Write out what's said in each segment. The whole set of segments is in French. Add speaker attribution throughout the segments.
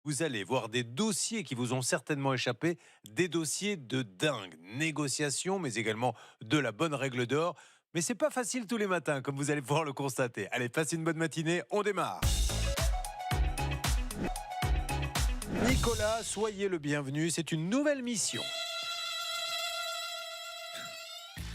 Speaker 1: Vous allez voir des dossiers qui vous ont certainement échappé, des dossiers de dingue. Négociation, mais également de la bonne règle d'or. Mais c'est pas facile tous les matins, comme vous allez pouvoir le constater. Allez, passez une bonne matinée, on démarre. Nicolas, soyez le bienvenu, c'est une nouvelle mission.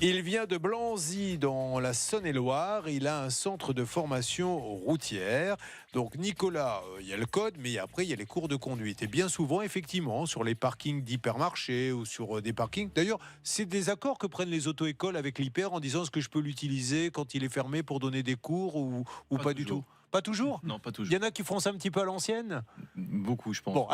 Speaker 1: Il vient de Blanzy dans la Saône-et-Loire. Il a un centre de formation routière. Donc Nicolas, il y a le code, mais après il y a les cours de conduite. Et bien souvent, effectivement, sur les parkings d'hypermarchés ou sur des parkings. D'ailleurs, c'est des accords que prennent les auto-écoles avec l'hyper en disant est-ce que je peux l'utiliser quand il est fermé pour donner des cours ou pas du tout. Pas toujours ?
Speaker 2: Non, pas toujours.
Speaker 1: Il y en a qui font ça un petit peu à l'ancienne ?
Speaker 2: Beaucoup, je pense.
Speaker 1: Bon.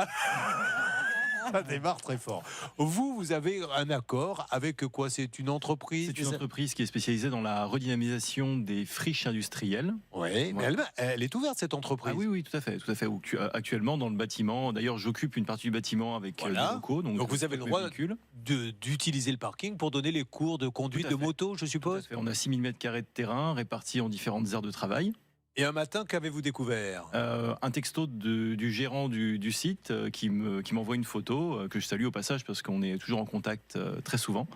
Speaker 1: Ça démarre très fort. Vous avez un accord avec quoi ? C'est une entreprise ?
Speaker 2: C'est une entreprise qui est spécialisée dans la redynamisation des friches industrielles.
Speaker 1: Oui, mais elle est ouverte, cette entreprise.
Speaker 2: Ah oui, tout à fait. Actuellement, dans le bâtiment, d'ailleurs, j'occupe une partie du bâtiment avec des locaux. Donc
Speaker 1: vous avez le droit d'utiliser le parking pour donner les cours de conduite de moto, je suppose ?
Speaker 2: On a 6000 m² de terrain répartis en différentes aires de travail.
Speaker 1: Et un matin, qu'avez-vous découvert ?
Speaker 2: Un texto du gérant du site qui m'envoie une photo, que je salue au passage parce qu'on est toujours en contact très souvent,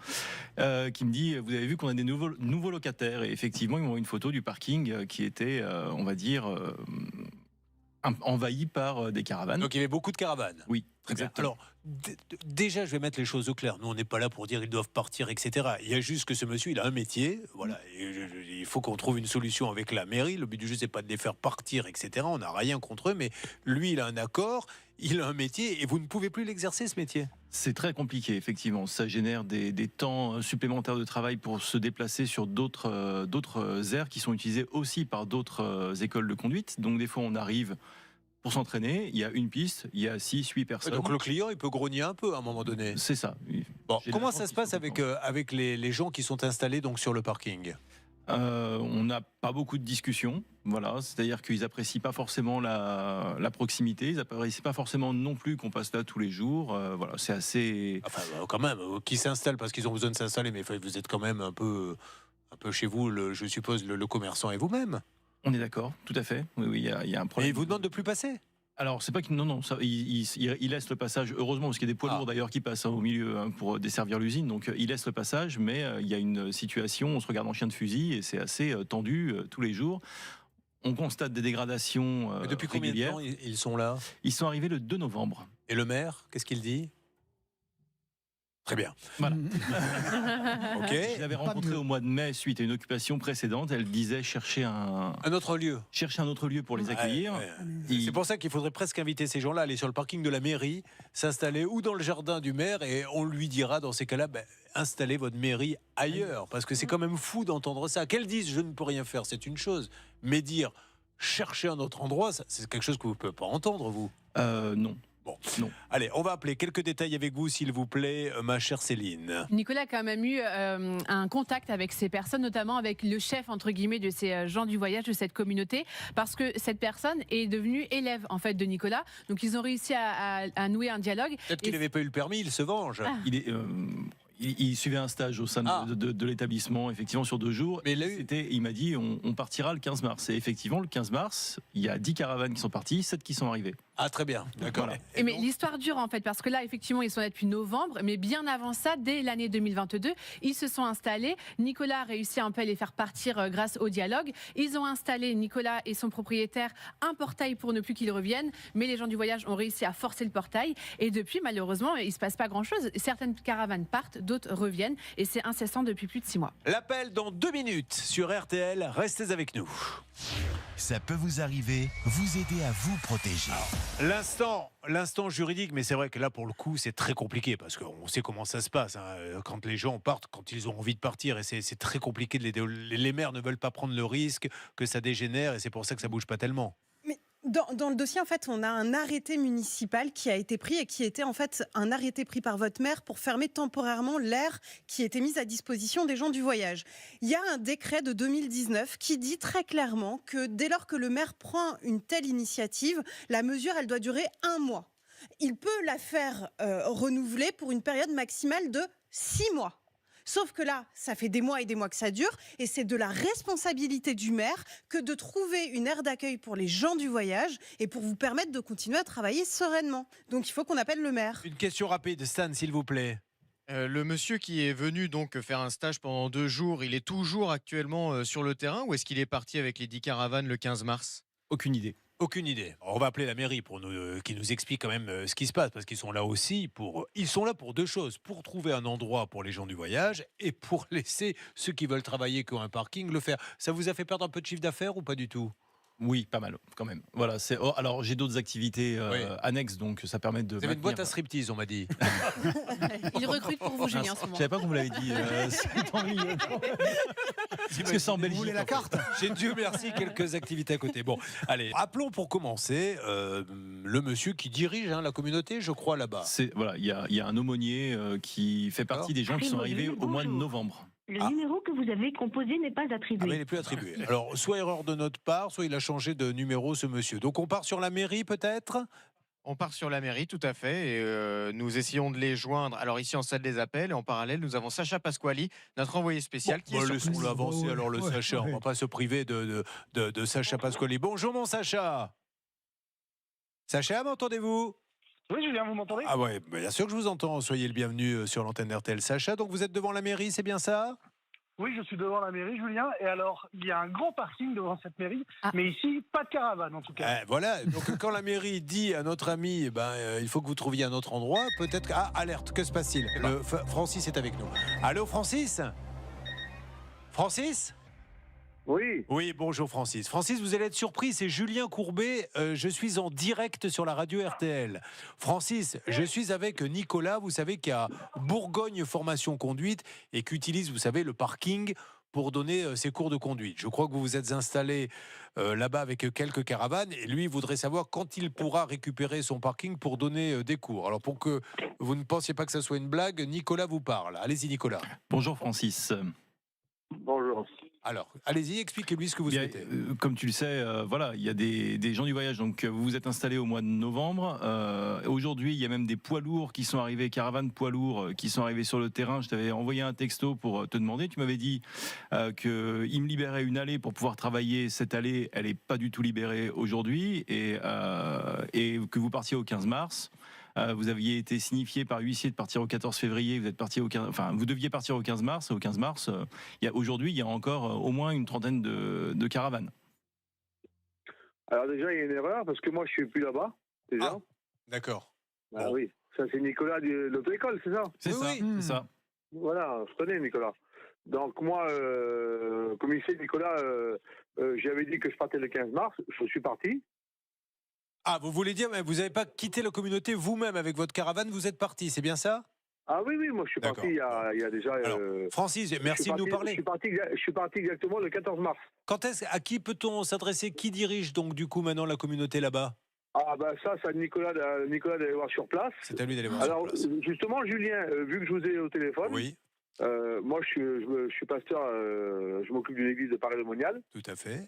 Speaker 2: qui me dit « Vous avez vu qu'on a des nouveaux locataires ?» Et effectivement, ils m'envoient une photo du parking qui était, on va dire, envahi par des caravanes.
Speaker 1: Donc il y avait beaucoup de caravanes.
Speaker 2: Oui, exactement.
Speaker 1: Alors, déjà, je vais mettre les choses au clair. Nous, on n'est pas là pour dire ils doivent partir, etc. Il y a juste que ce monsieur, il a un métier. Voilà. Et il faut qu'on trouve une solution avec la mairie. Le but du jeu, c'est pas de les faire partir, etc. On n'a rien contre eux, mais lui, il a un accord, il a un métier, et vous ne pouvez plus l'exercer, ce métier.
Speaker 2: C'est très compliqué, effectivement. Ça génère des temps supplémentaires de travail pour se déplacer sur d'autres aires qui sont utilisées aussi par d'autres écoles de conduite. Donc, des fois, on arrive pour s'entraîner, il y a une piste, il y a 6-8 personnes.
Speaker 1: Donc le client, il peut grogner un peu à un moment donné.
Speaker 2: C'est ça.
Speaker 1: Bon, comment ça se passe avec les gens qui sont installés donc, sur le parking ?
Speaker 2: On n'a pas beaucoup de discussions, voilà. C'est-à-dire qu'ils n'apprécient pas forcément la proximité, ils n'apprécient pas forcément non plus qu'on passe là tous les jours. Voilà, c'est assez.
Speaker 1: Enfin, quand même, qui s'installent parce qu'ils ont besoin de s'installer, mais vous êtes quand même un peu chez vous, je suppose, le commerçant et vous-même.
Speaker 2: On est d'accord, tout à fait. Oui, il y a un problème.
Speaker 1: Et ils vous demandent de plus passer ?
Speaker 2: Alors, c'est pas qu'il il laisse le passage, heureusement, parce qu'il y a des poids lourds d'ailleurs qui passent au milieu pour desservir l'usine, donc il laisse le passage, mais il y a une situation, on se regarde en chien de fusil et c'est assez tendu tous les jours. On constate des dégradations
Speaker 1: mais depuis
Speaker 2: régulières.
Speaker 1: combien de temps ils sont là ?
Speaker 2: Ils sont arrivés le 2 novembre.
Speaker 1: Et le maire, qu'est-ce qu'il dit ? Très bien.
Speaker 2: Voilà.
Speaker 1: Ok.
Speaker 2: Je l'avais rencontrée au mois de mai suite à une occupation précédente. Elle disait chercher un
Speaker 1: autre lieu.
Speaker 2: Chercher un autre lieu pour les accueillir.
Speaker 1: C'est pour ça qu'il faudrait presque inviter ces gens-là à aller sur le parking de la mairie, s'installer ou dans le jardin du maire, et on lui dira dans ces cas-là, installez votre mairie ailleurs, parce que c'est quand même fou d'entendre ça. Qu'elle dise je ne peux rien faire, c'est une chose, mais dire chercher un autre endroit, c'est quelque chose que vous ne pouvez pas entendre, vous.
Speaker 2: Non.
Speaker 1: Bon, non. Allez, on va appeler quelques détails avec vous, s'il vous plaît, ma chère Céline.
Speaker 3: Nicolas a quand même eu un contact avec ces personnes, notamment avec le chef, entre guillemets, de ces gens du voyage, de cette communauté, parce que cette personne est devenue élève, en fait, de Nicolas. Donc, ils ont réussi à nouer un dialogue.
Speaker 1: Peut-être qu'il n'avait pas eu le permis, il se venge.
Speaker 2: Il suivait un stage au sein de l'établissement, effectivement, sur 2 jours.
Speaker 1: Mais
Speaker 2: il m'a dit, on partira le 15 mars. Et effectivement, le 15 mars, il y a 10 caravanes qui sont parties, 7 qui sont arrivées.
Speaker 1: Ah, très bien, d'accord.
Speaker 2: Voilà.
Speaker 3: Mais l'histoire dure, en fait, parce que là, effectivement, ils sont là depuis novembre, mais bien avant ça, dès l'année 2022, ils se sont installés. Nicolas a réussi un peu à les faire partir grâce au dialogue. Ils ont installé, Nicolas et son propriétaire, un portail pour ne plus qu'ils reviennent, mais les gens du voyage ont réussi à forcer le portail. Et depuis, malheureusement, il ne se passe pas grand-chose. Certaines caravanes partent, d'autres reviennent, et c'est incessant depuis plus de 6 mois.
Speaker 1: L'appel dans 2 minutes sur RTL, restez avec nous.
Speaker 4: Ça peut vous arriver, vous aider à vous protéger.
Speaker 1: L'instant juridique, mais c'est vrai que là, pour le coup, c'est très compliqué, parce qu'on sait comment ça se passe, quand les gens partent, quand ils ont envie de partir, et c'est très compliqué de les maires ne veulent pas prendre le risque que ça dégénère, et c'est pour ça que ça bouge pas tellement.
Speaker 5: Mais dans le dossier, en fait, on a un arrêté municipal qui a été pris et qui était en fait un arrêté pris par votre maire pour fermer temporairement l'aire qui était mise à disposition des gens du voyage. Il y a un décret de 2019 qui dit très clairement que dès lors que le maire prend une telle initiative, la mesure, elle doit durer 1 mois. Il peut la faire renouveler pour une période maximale de 6 mois. Sauf que là, ça fait des mois et des mois que ça dure, et c'est de la responsabilité du maire que de trouver une aire d'accueil pour les gens du voyage et pour vous permettre de continuer à travailler sereinement. Donc il faut qu'on appelle le maire.
Speaker 1: Une question rapide, Stan, s'il vous plaît.
Speaker 6: Le monsieur qui est venu donc faire un stage pendant 2 jours, il est toujours actuellement sur le terrain ou est-ce qu'il est parti avec les 10 caravanes le 15 mars?
Speaker 2: Aucune idée.
Speaker 1: Aucune idée. On va appeler la mairie pour qui nous explique quand même ce qui se passe, parce qu'ils sont là aussi ils sont là pour 2 choses, pour trouver un endroit pour les gens du voyage et pour laisser ceux qui veulent travailler qui ont un parking le faire. Ça vous a fait perdre un peu de chiffre d'affaires ou pas du tout?
Speaker 2: Oui, pas mal, quand même. Voilà, alors j'ai d'autres activités annexes, donc ça permet de.
Speaker 1: Vous avez une boîte à striptease, on m'a dit.
Speaker 3: Il recrute pour vous, Julien, en ce
Speaker 2: Je
Speaker 3: moment.
Speaker 2: savais pas qu'on vous l'avait dit. C'est en milieu. Parce que c'est en Belgique.
Speaker 7: Vous voulez la carte?
Speaker 1: J'ai, Dieu merci, quelques activités à côté. Bon, allez, appelons pour commencer le monsieur qui dirige la communauté, je crois, là-bas.
Speaker 2: Voilà, il y a un aumônier qui fait partie des gens qui sont arrivés au mois de novembre.
Speaker 8: Le numéro que vous avez composé n'est pas attribué.
Speaker 1: Ah, mais il n'est plus attribué. Alors, soit erreur de notre part, soit il a changé de numéro, ce monsieur. Donc, on part sur la mairie, peut-être?
Speaker 6: On part sur la mairie, tout à fait, et nous essayons de les joindre. Alors ici, en salle des appels, et en parallèle, nous avons Sacha Pasquali, notre envoyé spécial, qui est sur place.
Speaker 1: Laissons-le avancer, alors, le
Speaker 7: Ouais,
Speaker 1: Sacha. On ne va pas se priver de Sacha Pasquali. Bonjour, mon Sacha. Sacha, m'entendez-vous?
Speaker 9: Oui, Julien, vous m'entendez?
Speaker 1: Ah ouais, bien sûr que je vous entends. Soyez le bienvenu sur l'antenne d'RTL. Sacha, donc vous êtes devant la mairie, c'est bien ça?
Speaker 9: Oui, je suis devant la mairie, Julien. Et alors, il y a un grand parking devant cette mairie,
Speaker 3: Ah.
Speaker 9: mais ici, pas de caravane en tout cas.
Speaker 1: Voilà, donc quand la mairie dit à notre ami, il faut que vous trouviez un autre endroit, peut-être que... Ah, alerte, que se passe-t-il? Francis est avec nous. Allô, Francis? Francis?
Speaker 9: Oui.
Speaker 1: Oui, bonjour Francis. Francis, vous allez être surpris, c'est Julien Courbet. Je suis en direct sur la radio RTL. Francis, je suis avec Nicolas, vous savez, qui a Bourgogne Formation Conduite et qui utilise, vous savez, le parking pour donner ses cours de conduite. Je crois que vous vous êtes installé là-bas avec quelques caravanes et lui voudrait savoir quand il pourra récupérer son parking pour donner des cours. Alors pour que vous ne pensiez pas que ça soit une blague, Nicolas vous parle. Allez-y Nicolas.
Speaker 2: Bonjour Francis.
Speaker 9: Bonjour.
Speaker 1: Alors, allez-y, expliquez-lui ce que vous
Speaker 2: Bien,
Speaker 1: souhaitez.
Speaker 2: comme tu le sais, voilà, il y a des gens du voyage. Donc, vous vous êtes installés au mois de novembre. Aujourd'hui, il y a même des poids lourds qui sont arrivés, caravanes poids lourds qui sont arrivés sur le terrain. Je t'avais envoyé un texto pour te demander. Tu m'avais dit qu'il me libérait une allée pour pouvoir travailler. Cette allée, elle n'est pas du tout libérée aujourd'hui et que vous partiez au 15 mars. Vous aviez été signifié par huissier de partir au 14 février. Vous êtes parti vous deviez partir au 15 mars. Au 15 mars, aujourd'hui, il y a encore au moins une trentaine de caravanes.
Speaker 10: Alors déjà, il y a une erreur parce que moi, je suis plus là-bas. Déjà.
Speaker 1: Ah, d'accord.
Speaker 10: Ah oui, ça c'est Nicolas de l'auto-école, c'est ça?
Speaker 2: C'est ça,
Speaker 1: oui.
Speaker 2: c'est ça.
Speaker 10: Voilà, je connais Nicolas. Donc moi, comme il sait, Nicolas, j'avais dit que je partais le 15 mars. Je suis parti.
Speaker 1: Ah, vous voulez dire, mais vous n'avez pas quitté la communauté vous-même avec votre caravane, vous êtes parti, c'est bien ça?
Speaker 10: Ah oui, moi je suis
Speaker 1: D'accord.
Speaker 10: parti il y a déjà...
Speaker 1: Alors, Francis, merci de nous parler.
Speaker 10: Je suis parti exactement le 14 mars.
Speaker 1: À qui peut-on s'adresser? Qui dirige donc du coup maintenant la communauté là-bas?
Speaker 10: Ah bah ça, c'est à Nicolas d'aller voir sur place.
Speaker 1: C'est à lui d'aller voir
Speaker 10: Alors
Speaker 1: sur place.
Speaker 10: justement, Julien, vu que je vous ai au téléphone,
Speaker 1: Oui,
Speaker 10: moi je suis pasteur, je m'occupe d'une église de Paris-le-Monial.
Speaker 1: tout à fait.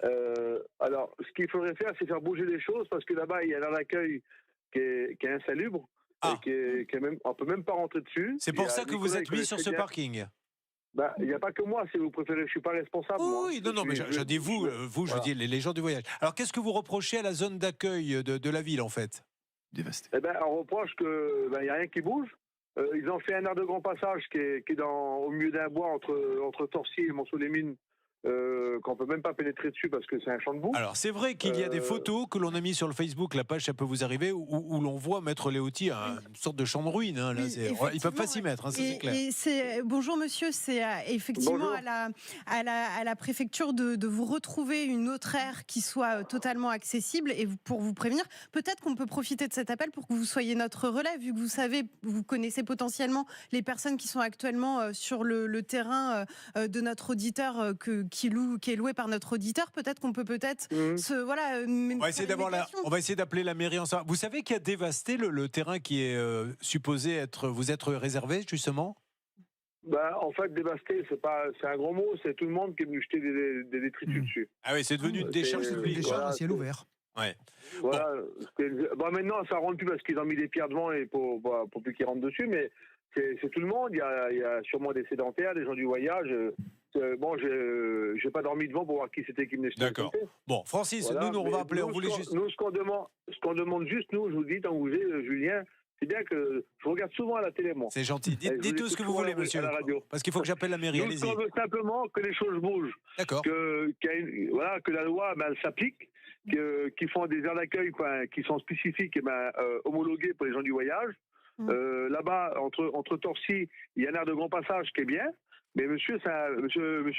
Speaker 10: Alors, ce qu'il faudrait faire, c'est faire bouger les choses parce que là-bas, il y a un accueil qui est insalubre.
Speaker 1: Ah.
Speaker 10: Et qui est même, on ne peut même pas rentrer dessus.
Speaker 1: C'est pour ça que vous êtes mis sur ce parking.
Speaker 10: Il n'y a pas que moi, si vous préférez. Je ne suis pas responsable. moi.
Speaker 1: Oui, non, mais je dis vous,
Speaker 10: voilà.
Speaker 1: je dis les gens du voyage. Alors, qu'est-ce que vous reprochez à la zone d'accueil de la ville, en fait?
Speaker 2: Dévasté.
Speaker 10: Eh ben, on reproche qu'il n'y a rien qui bouge. Ils ont fait un aire de grand passage qui est au milieu d'un bois entre Torcy et Monceau-les-Mines. Qu'on peut même pas pénétrer dessus parce que c'est un champ de boue.
Speaker 1: Alors c'est vrai qu'il y a des photos que l'on a mis sur le Facebook, la page ça peut vous arriver, où l'on voit Maître Léoty une sorte de champ de ruine. Là,
Speaker 5: Oui,
Speaker 1: ils peuvent pas s'y mettre, ça c'est clair.
Speaker 5: Bonjour monsieur, c'est effectivement
Speaker 10: Bonjour.
Speaker 5: à la préfecture de vous retrouver une autre aire qui soit totalement accessible et pour vous prévenir, peut-être qu'on peut profiter de cet appel pour que vous soyez notre relais, vu que vous connaissez potentiellement les personnes qui sont actuellement sur le terrain de notre auditeur qui est loué par notre auditeur. Peut-être qu'on peut
Speaker 1: on va essayer d'appeler la mairie ensemble. Vous savez qui a dévasté le terrain qui est supposé vous être réservé justement?
Speaker 10: En fait, dévasté, c'est un gros mot. C'est tout le monde qui est venu jeter des détritus dessus.
Speaker 1: Ah oui, c'est devenu une décharge publique.
Speaker 7: Des charges à ciel ouvert.
Speaker 1: Ouais.
Speaker 10: Voilà. Maintenant, ça rentre plus parce qu'ils ont mis des pierres devant et pour plus qu'ils rentrent dessus. Mais c'est tout le monde. Il y a sûrement des sédentaires, des gens du voyage. Bon, j'ai pas dormi devant pour voir qui c'était qui venait.
Speaker 1: D'accord. Bon, Francis,
Speaker 10: Voilà,
Speaker 1: nous on va appeler.
Speaker 10: nous,
Speaker 1: On voulait juste.
Speaker 10: Nous, ce qu'on demande juste, nous, je vous le dis, tant que vous êtes, Julien, c'est bien que je regarde souvent à la télé, moi.
Speaker 1: C'est gentil.
Speaker 10: Je vous
Speaker 1: Dites tout
Speaker 10: écoute
Speaker 1: ce que vous
Speaker 10: souvent
Speaker 1: voulez,
Speaker 10: à la
Speaker 1: monsieur.
Speaker 10: radio.
Speaker 1: Parce qu'il faut que j'appelle la mairie.
Speaker 10: Nous,
Speaker 1: Allez-y.
Speaker 10: on veut simplement que les choses bougent.
Speaker 1: D'accord.
Speaker 10: Voilà, que la loi, elle s'applique, qu'ils font des aires d'accueil qui sont spécifiques et homologuées pour les gens du voyage. Là-bas, entre Torcy, il y a un aire de grand passage qui est bien, mais monsieur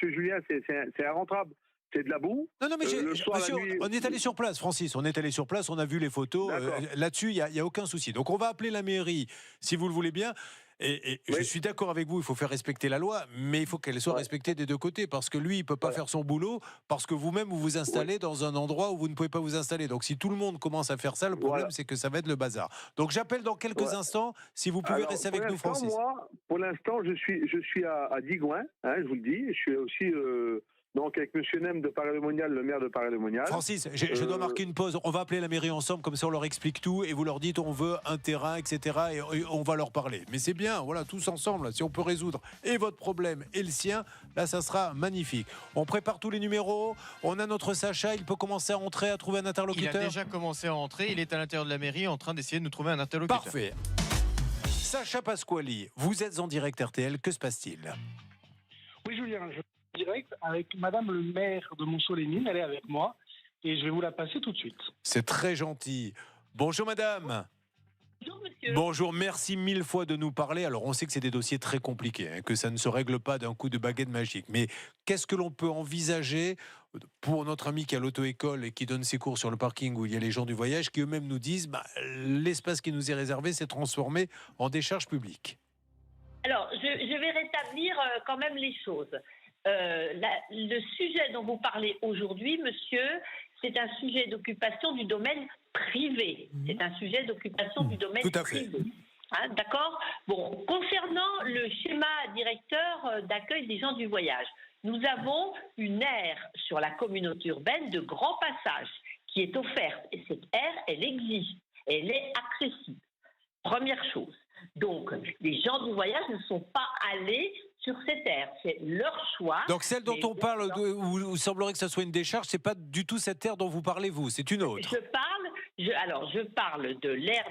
Speaker 10: Julien, c'est irrentrable. C'est de la boue.
Speaker 1: Non, mais
Speaker 10: le soir,
Speaker 1: monsieur,
Speaker 10: la nuit...
Speaker 1: on est allé sur place, Francis. On est allé sur place, on a vu les photos. Là-dessus, il n'y a aucun souci. Donc, on va appeler la mairie, si vous le voulez bien. Et je suis d'accord avec vous, il faut faire respecter la loi, mais il faut qu'elle soit respectée des deux côtés, parce que lui, il ne peut pas faire son boulot, parce que vous-même, vous vous installez dans un endroit où vous ne pouvez pas vous installer. Donc, si tout le monde commence à faire ça, le problème, c'est que ça va être le bazar. Donc, j'appelle dans quelques instants, si vous pouvez rester avec nous, Francis.
Speaker 10: Moi, pour l'instant, je suis à Digoin, je vous le dis. Je suis aussi... donc avec monsieur Nem de Paray-le-Monial, le maire de Paray-le-Monial.
Speaker 1: Francis, je dois marquer une pause. On va appeler la mairie ensemble, comme ça on leur explique tout et vous leur dites on veut un terrain, etc. Et on va leur parler. Mais c'est bien, voilà, tous ensemble, là, si on peut résoudre et votre problème et le sien, là ça sera magnifique. On prépare tous les numéros, on a notre Sacha, il peut commencer à entrer, à trouver un interlocuteur.
Speaker 6: Il a déjà commencé à entrer, il est à l'intérieur de la mairie en train d'essayer de nous trouver un interlocuteur.
Speaker 1: Parfait. Sacha Pasquali, vous êtes en direct RTL, que se passe-t-il?
Speaker 9: Oui, Julien, je suis direct avec madame le maire de Montceau-les-Mines, elle est avec moi, et je vais vous la passer tout de suite.
Speaker 1: C'est très gentil. Bonjour madame.
Speaker 8: Bonjour, monsieur.
Speaker 1: Bonjour, merci mille fois de nous parler. Alors, on sait que c'est des dossiers très compliqués, que ça ne se règle pas d'un coup de baguette magique. Mais qu'est-ce que l'on peut envisager pour notre ami qui a l'auto-école et qui donne ses cours sur le parking où il y a les gens du voyage qui eux-mêmes nous disent l'espace qui nous est réservé s'est transformé en décharge publique?
Speaker 8: Alors, je vais rétablir quand même les choses. Le sujet dont vous parlez aujourd'hui, monsieur, c'est un sujet d'occupation du domaine privé. C'est un sujet d'occupation du domaine
Speaker 1: Tout à fait.
Speaker 8: privé. D'accord. Bon, concernant le schéma directeur d'accueil des gens du voyage, nous avons une aire sur la communauté urbaine de grand passage qui est offerte. Et cette aire, elle existe. Elle est accessible. Première chose. Donc, les gens du voyage ne sont pas allés sur cette aire. C'est leur choix.
Speaker 1: Donc, celle dont on parle, où il semblerait que ça soit une décharge, c'est pas du tout cette aire dont vous parlez, vous, c'est une autre.
Speaker 8: Je parle de l'aire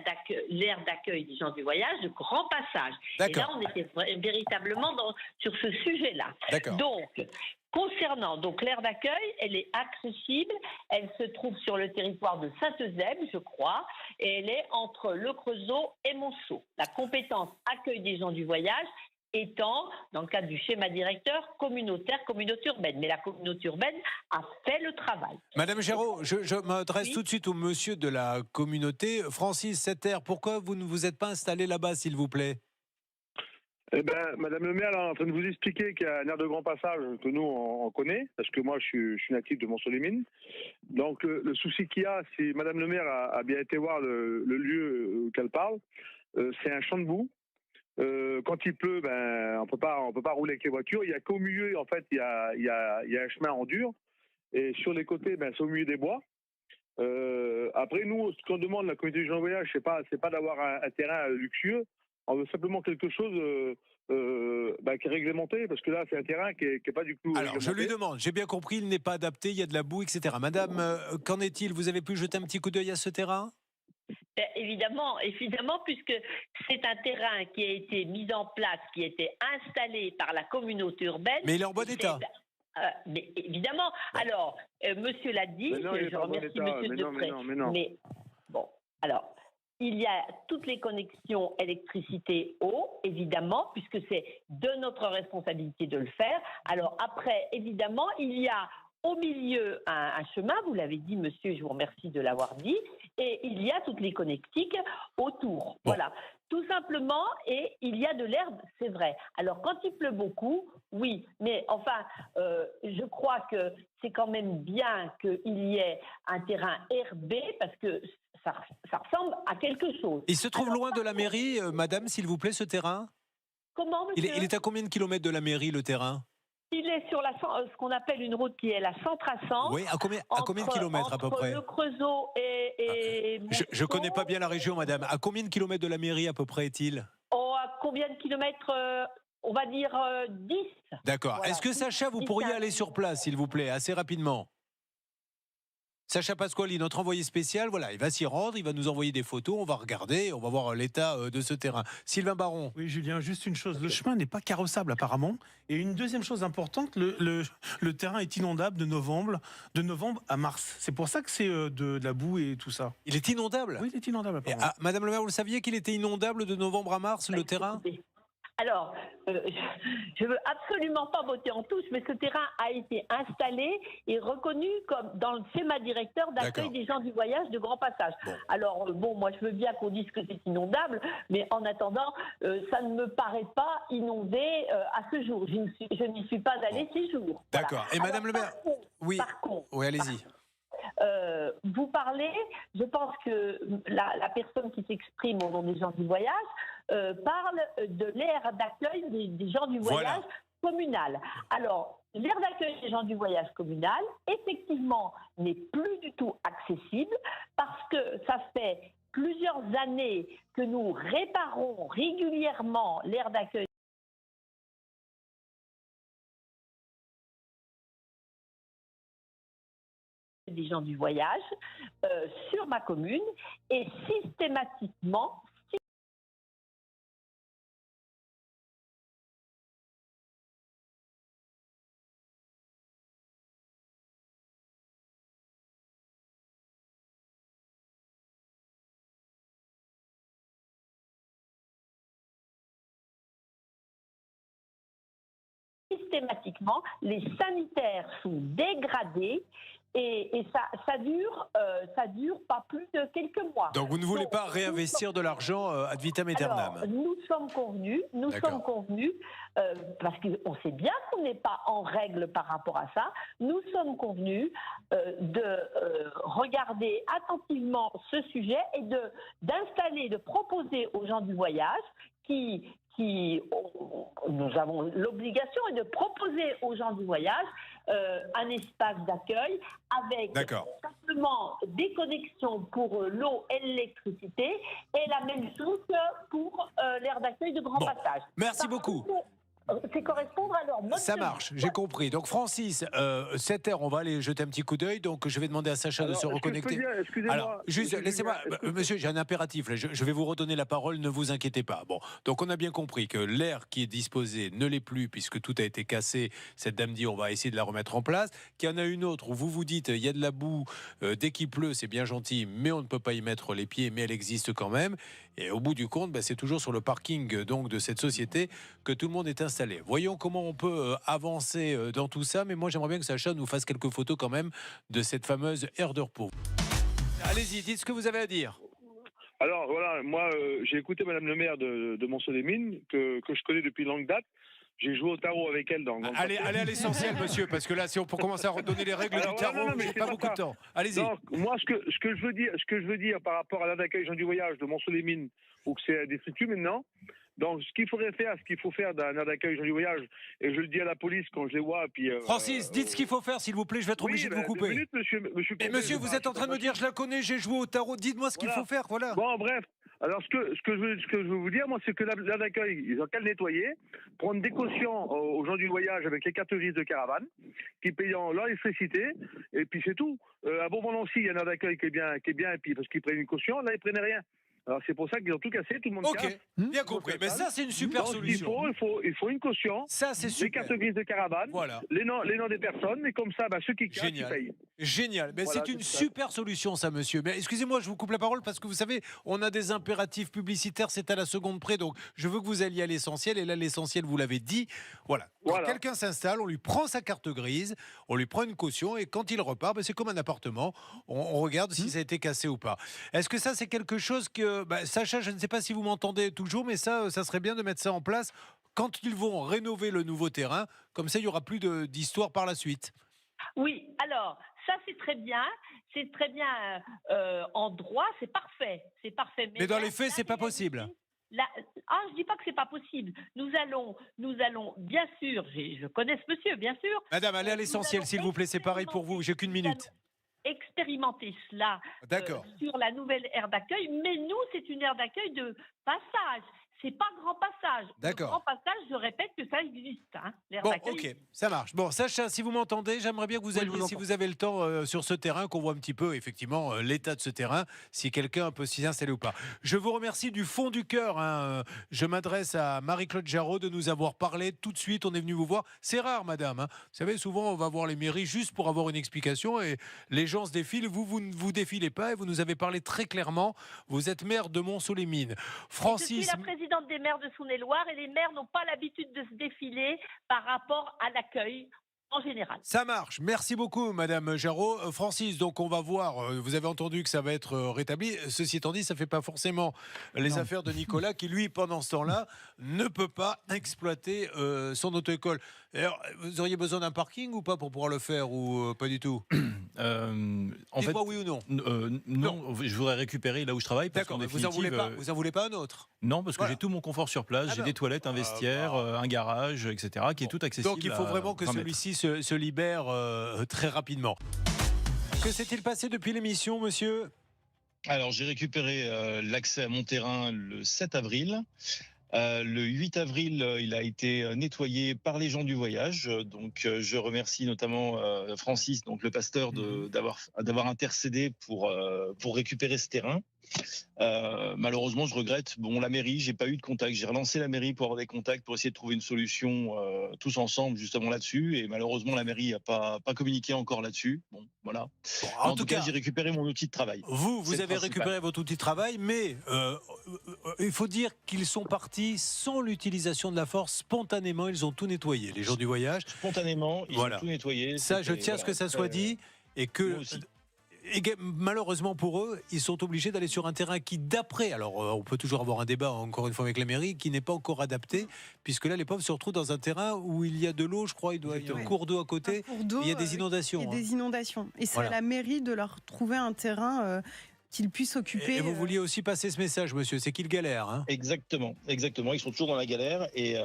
Speaker 8: d'accueil des gens du voyage, de grand passage. Et là, on était véritablement sur ce sujet-là.
Speaker 1: D'accord.
Speaker 8: Donc, concernant l'aire d'accueil, elle est accessible. Elle se trouve sur le territoire de Saint-Eusèbe, je crois, et elle est entre Le Creusot et Monceau. La compétence accueil des gens du voyage étant, dans le cadre du schéma directeur, communauté urbaine. Mais la communauté urbaine a fait le travail.
Speaker 1: Madame Géraud, je m'adresse tout de suite au monsieur de la communauté. Francis, cette aire, pourquoi vous ne vous êtes pas installé là-bas, s'il vous plaît?
Speaker 10: Eh bien, madame le maire, là, en train de vous expliquer qu'il y a un aire de grand passage que nous, on connaît, parce que moi, je suis natif de Montceau-les-Mines. Donc, le souci qu'il y a, si madame le maire a bien été voir le lieu qu'elle parle, c'est un champ de boue. Quand il pleut, on peut pas rouler avec les voitures. Il y a qu'au milieu, en fait, il y a un chemin en dur. Et sur les côtés, c'est au milieu des bois. Après, nous, ce qu'on demande, la communauté du gens voyage, c'est pas d'avoir un terrain luxueux. On veut simplement quelque chose qui est réglementé, parce que là, c'est un terrain qui est pas du tout
Speaker 1: Alors,
Speaker 10: réglementé.
Speaker 1: je lui demande, j'ai bien compris, il n'est pas adapté, il y a de la boue, etc. Madame, qu'en est-il? Vous avez pu jeter un petit coup d'œil à ce terrain?
Speaker 8: Évidemment, puisque c'est un terrain qui a été mis en place, qui a été installé par la communauté urbaine.
Speaker 1: Mais il est en bon état.
Speaker 8: Mais évidemment. Alors, monsieur l'a dit, je remercie monsieur Deprez. Mais bon, alors, il y a toutes les connexions électricité-eau, évidemment, puisque c'est de notre responsabilité de le faire. Alors après, évidemment, il y a au milieu un chemin, vous l'avez dit, monsieur, je vous remercie de l'avoir dit, et il y a toutes les connectiques autour. Bon. Voilà, tout simplement, et il y a de l'herbe, c'est vrai. Alors, quand il pleut beaucoup, oui, mais enfin, je crois que c'est quand même bien qu'il y ait un terrain herbé, parce que ça ressemble à quelque chose.
Speaker 1: Il se trouve loin de la mairie, madame, s'il vous plaît, ce terrain?
Speaker 8: Comment, monsieur?
Speaker 1: Il est à combien de kilomètres de la mairie, le terrain?
Speaker 8: Il est sur ce qu'on appelle une route qui est la centre à centre.
Speaker 1: Oui, à combien de kilomètres à peu près?
Speaker 8: Le Creusot et
Speaker 1: je connais pas bien la région, madame. À combien de kilomètres de la mairie à peu près est-il?
Speaker 8: Oh, à combien de kilomètres On va dire 10.
Speaker 1: D'accord.
Speaker 8: Voilà.
Speaker 1: Est-ce que Sacha, vous pourriez aller sur place, s'il vous plaît, assez rapidement? Sacha Pasquali, notre envoyé spécial, voilà, il va s'y rendre, il va nous envoyer des photos, on va regarder, on va voir l'état de ce terrain. Sylvain Baron.
Speaker 7: Oui, Julien, juste une chose, le chemin n'est pas carrossable apparemment. Et une deuxième chose importante, le terrain est inondable de novembre à mars. C'est pour ça que c'est de la boue et tout ça.
Speaker 1: Il est inondable?
Speaker 7: Oui, il est inondable apparemment.
Speaker 1: Madame le maire, vous le saviez qu'il était inondable de novembre à mars, le terrain?
Speaker 8: Alors, je veux absolument pas voter en touche, mais ce terrain a été installé et reconnu comme dans le schéma directeur d'accueil des gens du voyage de Grand Passage. Bon. Alors, moi je veux bien qu'on dise que c'est inondable, mais en attendant, ça ne me paraît pas inondé à ce jour. Je n'y suis pas allée ces jours.
Speaker 1: D'accord. Voilà. Et Madame le maire,
Speaker 8: par contre,
Speaker 1: oui, allez-y.
Speaker 8: Vous parlez, je pense que la personne qui s'exprime au nom des gens du voyage parle de l'aire d'accueil des gens du voyage communal. Alors, l'aire d'accueil des gens du voyage communal, effectivement, n'est plus du tout accessible parce que ça fait plusieurs années que nous réparons régulièrement l'aire d'accueil des gens du voyage sur ma commune et systématiquement les sanitaires sont dégradés et ça dure pas plus de quelques mois.
Speaker 1: Donc vous ne voulez pas réinvestir de l'argent ad vitam aeternam?
Speaker 8: Alors, nous sommes convenus, parce qu'on sait bien qu'on n'est pas en règle par rapport à ça, nous sommes convenus de regarder attentivement ce sujet et d'installer, de proposer aux gens du voyage nous avons l'obligation de proposer aux gens du voyage un espace d'accueil avec simplement des connexions pour l'eau et l'électricité et la même chose que pour l'aire d'accueil de Grand Passage.
Speaker 1: Merci beaucoup.
Speaker 8: C'est correspondre à leur mode.
Speaker 1: Ça marche, j'ai compris. Donc Francis, cette heure, on va aller jeter un petit coup d'œil. Donc je vais demander à Sacha de se reconnecter.
Speaker 10: Excusez-moi.
Speaker 1: Alors, juste, laissez-moi, monsieur, j'ai un impératif. Là. Je vais vous redonner la parole, ne vous inquiétez pas. Bon, donc on a bien compris que l'air qui est disposé ne l'est plus puisque tout a été cassé. Cette dame dit on va essayer de la remettre en place. Qu'il y en a une autre où vous vous dites il y a de la boue, dès qu'il pleut, c'est bien gentil, mais on ne peut pas y mettre les pieds, mais elle existe quand même. Et au bout du compte, c'est toujours sur le parking donc de cette société que tout le monde est installé. Voyons comment on peut avancer dans tout ça, mais moi j'aimerais bien que Sacha nous fasse quelques photos quand même de cette fameuse aire de repos. Allez-y, dites ce que vous avez à dire.
Speaker 10: Alors voilà, moi j'ai écouté Madame le maire de Montceau-les-Mines, que je connais depuis longue date. J'ai joué au tarot avec elle dans.
Speaker 1: Allez à l'essentiel, monsieur, parce que là, si on peut commencer à redonner les règles du tarot, j'ai pas beaucoup de temps. Allez-y.
Speaker 10: Moi, ce que je veux dire par rapport à l'aire d'accueil gens du voyage de Montceau-les-Mines, où c'est détritus maintenant. Donc, ce qu'il faut faire d'un aire d'accueil gens du voyage, et je le dis à la police quand je les vois. Puis,
Speaker 1: Francis, dites ce qu'il faut faire, s'il vous plaît, je vais être obligé de vous couper.
Speaker 10: 2 minutes, monsieur.
Speaker 1: Mais monsieur, vous êtes en train de me dire, je la connais, j'ai joué au tarot. Dites-moi ce qu'il faut faire, voilà.
Speaker 10: Bon, bref. Alors, ce que je veux vous dire, moi, c'est que l'aire d'accueil, ils ont qu'à le nettoyer, prendre des cautions aux gens du voyage avec les cartes grises de caravane, qui payent leur électricité, et puis c'est tout. À Beaumont-Lancy, il y a un aire d'accueil qui est bien, et puis parce qu'ils prennent une caution, là, ils prenaient rien. Alors c'est pour ça qu'ils ont tout cassé, tout le monde casse.
Speaker 1: Bien compris. Mais ça, c'est une super solution.
Speaker 10: Il faut une caution.
Speaker 1: Ça, c'est super.
Speaker 10: Les cartes grises de caravane.
Speaker 1: Voilà.
Speaker 10: Les noms des personnes. Et comme ça, ceux qui cassent, ils payent.
Speaker 1: Génial. Mais
Speaker 10: voilà,
Speaker 1: c'est une super solution, ça, monsieur. Mais excusez-moi, je vous coupe la parole parce que vous savez, on a des impératifs publicitaires, c'est à la seconde près. Donc, je veux que vous alliez à l'essentiel. Et là, l'essentiel, vous l'avez dit. Voilà. Quand quelqu'un s'installe, on lui prend sa carte grise, on lui prend une caution. Et quand il repart, c'est comme un appartement. On regarde si ça a été cassé ou pas. Est-ce que ça, c'est quelque chose que. Sacha, je ne sais pas si vous m'entendez toujours, mais ça serait bien de mettre ça en place quand ils vont rénover le nouveau terrain. Comme ça, il n'y aura plus d'histoire par la suite.
Speaker 8: Oui, alors, ça c'est très bien. C'est très bien en droit, c'est parfait. C'est parfait.
Speaker 1: Mais dans les faits, c'est pas possible.
Speaker 8: Je dis pas que c'est pas possible. Nous allons, bien sûr, je connais ce monsieur, bien sûr.
Speaker 1: Madame, allez à l'essentiel, s'il vous plaît, c'est pareil pour vous, j'ai qu'une minute.
Speaker 8: expérimenter cela sur la nouvelle aire d'accueil. Mais nous, c'est une aire d'accueil de passage. C'est pas grand passage.
Speaker 1: D'accord.
Speaker 8: Le grand passage, je répète que ça existe. L'aire
Speaker 1: Bon,
Speaker 8: d'accueil.
Speaker 1: ok, ça marche. Bon, Sacha, si vous m'entendez, j'aimerais bien que vous alliez, si vous avez le temps, sur ce terrain, qu'on voit un petit peu, effectivement, l'état de ce terrain, si quelqu'un peut s'y installer ou pas. Je vous remercie du fond du cœur. Je m'adresse à Marie-Claude Jarraud de nous avoir parlé tout de suite. On est venu vous voir. C'est rare, madame. Vous savez, souvent, on va voir les mairies juste pour avoir une explication et les gens se défilent. Vous ne vous défilez pas et vous nous avez parlé très clairement. Vous êtes maire de Montceau-les-Mines. Francis...
Speaker 8: Je suis la présidente des maires de Saône-et-Loire et les maires n'ont pas l'habitude de se défiler par rapport à l'accueil en général.
Speaker 1: Ça marche. Merci beaucoup, Madame Jarraud. Francis, donc on va voir, vous avez entendu que ça va être rétabli. Ceci étant dit, ça ne fait pas forcément les affaires de Nicolas qui, lui, pendant ce temps-là, ne peut pas exploiter son auto-école. Alors, vous auriez besoin d'un parking ou pas pour pouvoir le faire ou pas du tout
Speaker 2: En fait,
Speaker 1: oui ou non
Speaker 2: non, je voudrais récupérer là où je travaille. Parce
Speaker 1: D'accord,
Speaker 2: qu'en
Speaker 1: vous en voulez pas un autre?
Speaker 2: Non, parce que j'ai tout mon confort sur place. J'ai des toilettes, un vestiaire, un garage, etc., qui est tout accessible.
Speaker 1: Donc il faut vraiment que celui-ci se libère très rapidement. Que s'est-il passé depuis l'émission, monsieur?
Speaker 11: Alors, j'ai récupéré l'accès à mon terrain le 7 avril. Le 8 avril, il a été nettoyé par les gens du voyage. Donc, je remercie notamment Francis, donc le pasteur, d'avoir intercédé pour récupérer ce terrain. Malheureusement, je regrette. Bon, la mairie, j'ai pas eu de contact. J'ai relancé la mairie pour avoir des contacts, pour essayer de trouver une solution tous ensemble, justement là-dessus. Et malheureusement, la mairie n'a pas communiqué encore là-dessus. Bon, voilà.
Speaker 1: Bon,
Speaker 11: en tout cas, j'ai récupéré mon outil de travail.
Speaker 1: Vous avez récupéré votre outil de travail, mais il faut dire qu'ils sont partis sans l'utilisation de la force. Spontanément, ils ont tout nettoyé, les gens du voyage.
Speaker 11: Spontanément, ils ont tout nettoyé.
Speaker 1: Ça, je tiens à ce que ça soit dit. Et que... Et malheureusement pour eux, ils sont obligés d'aller sur un terrain qui, d'après, alors on peut toujours avoir un débat encore une fois avec la mairie, qui n'est pas encore adapté, puisque là les pauvres se retrouvent dans un terrain où il y a de l'eau, je crois, il y a un cours d'eau à côté, il y a des inondations.
Speaker 5: Il y a des inondations. Et c'est à la mairie de leur trouver un terrain qu'ils puissent occuper.
Speaker 1: Et vous vouliez aussi passer ce message, monsieur, c'est qu'ils galèrent.
Speaker 11: Exactement. Ils sont toujours dans la galère et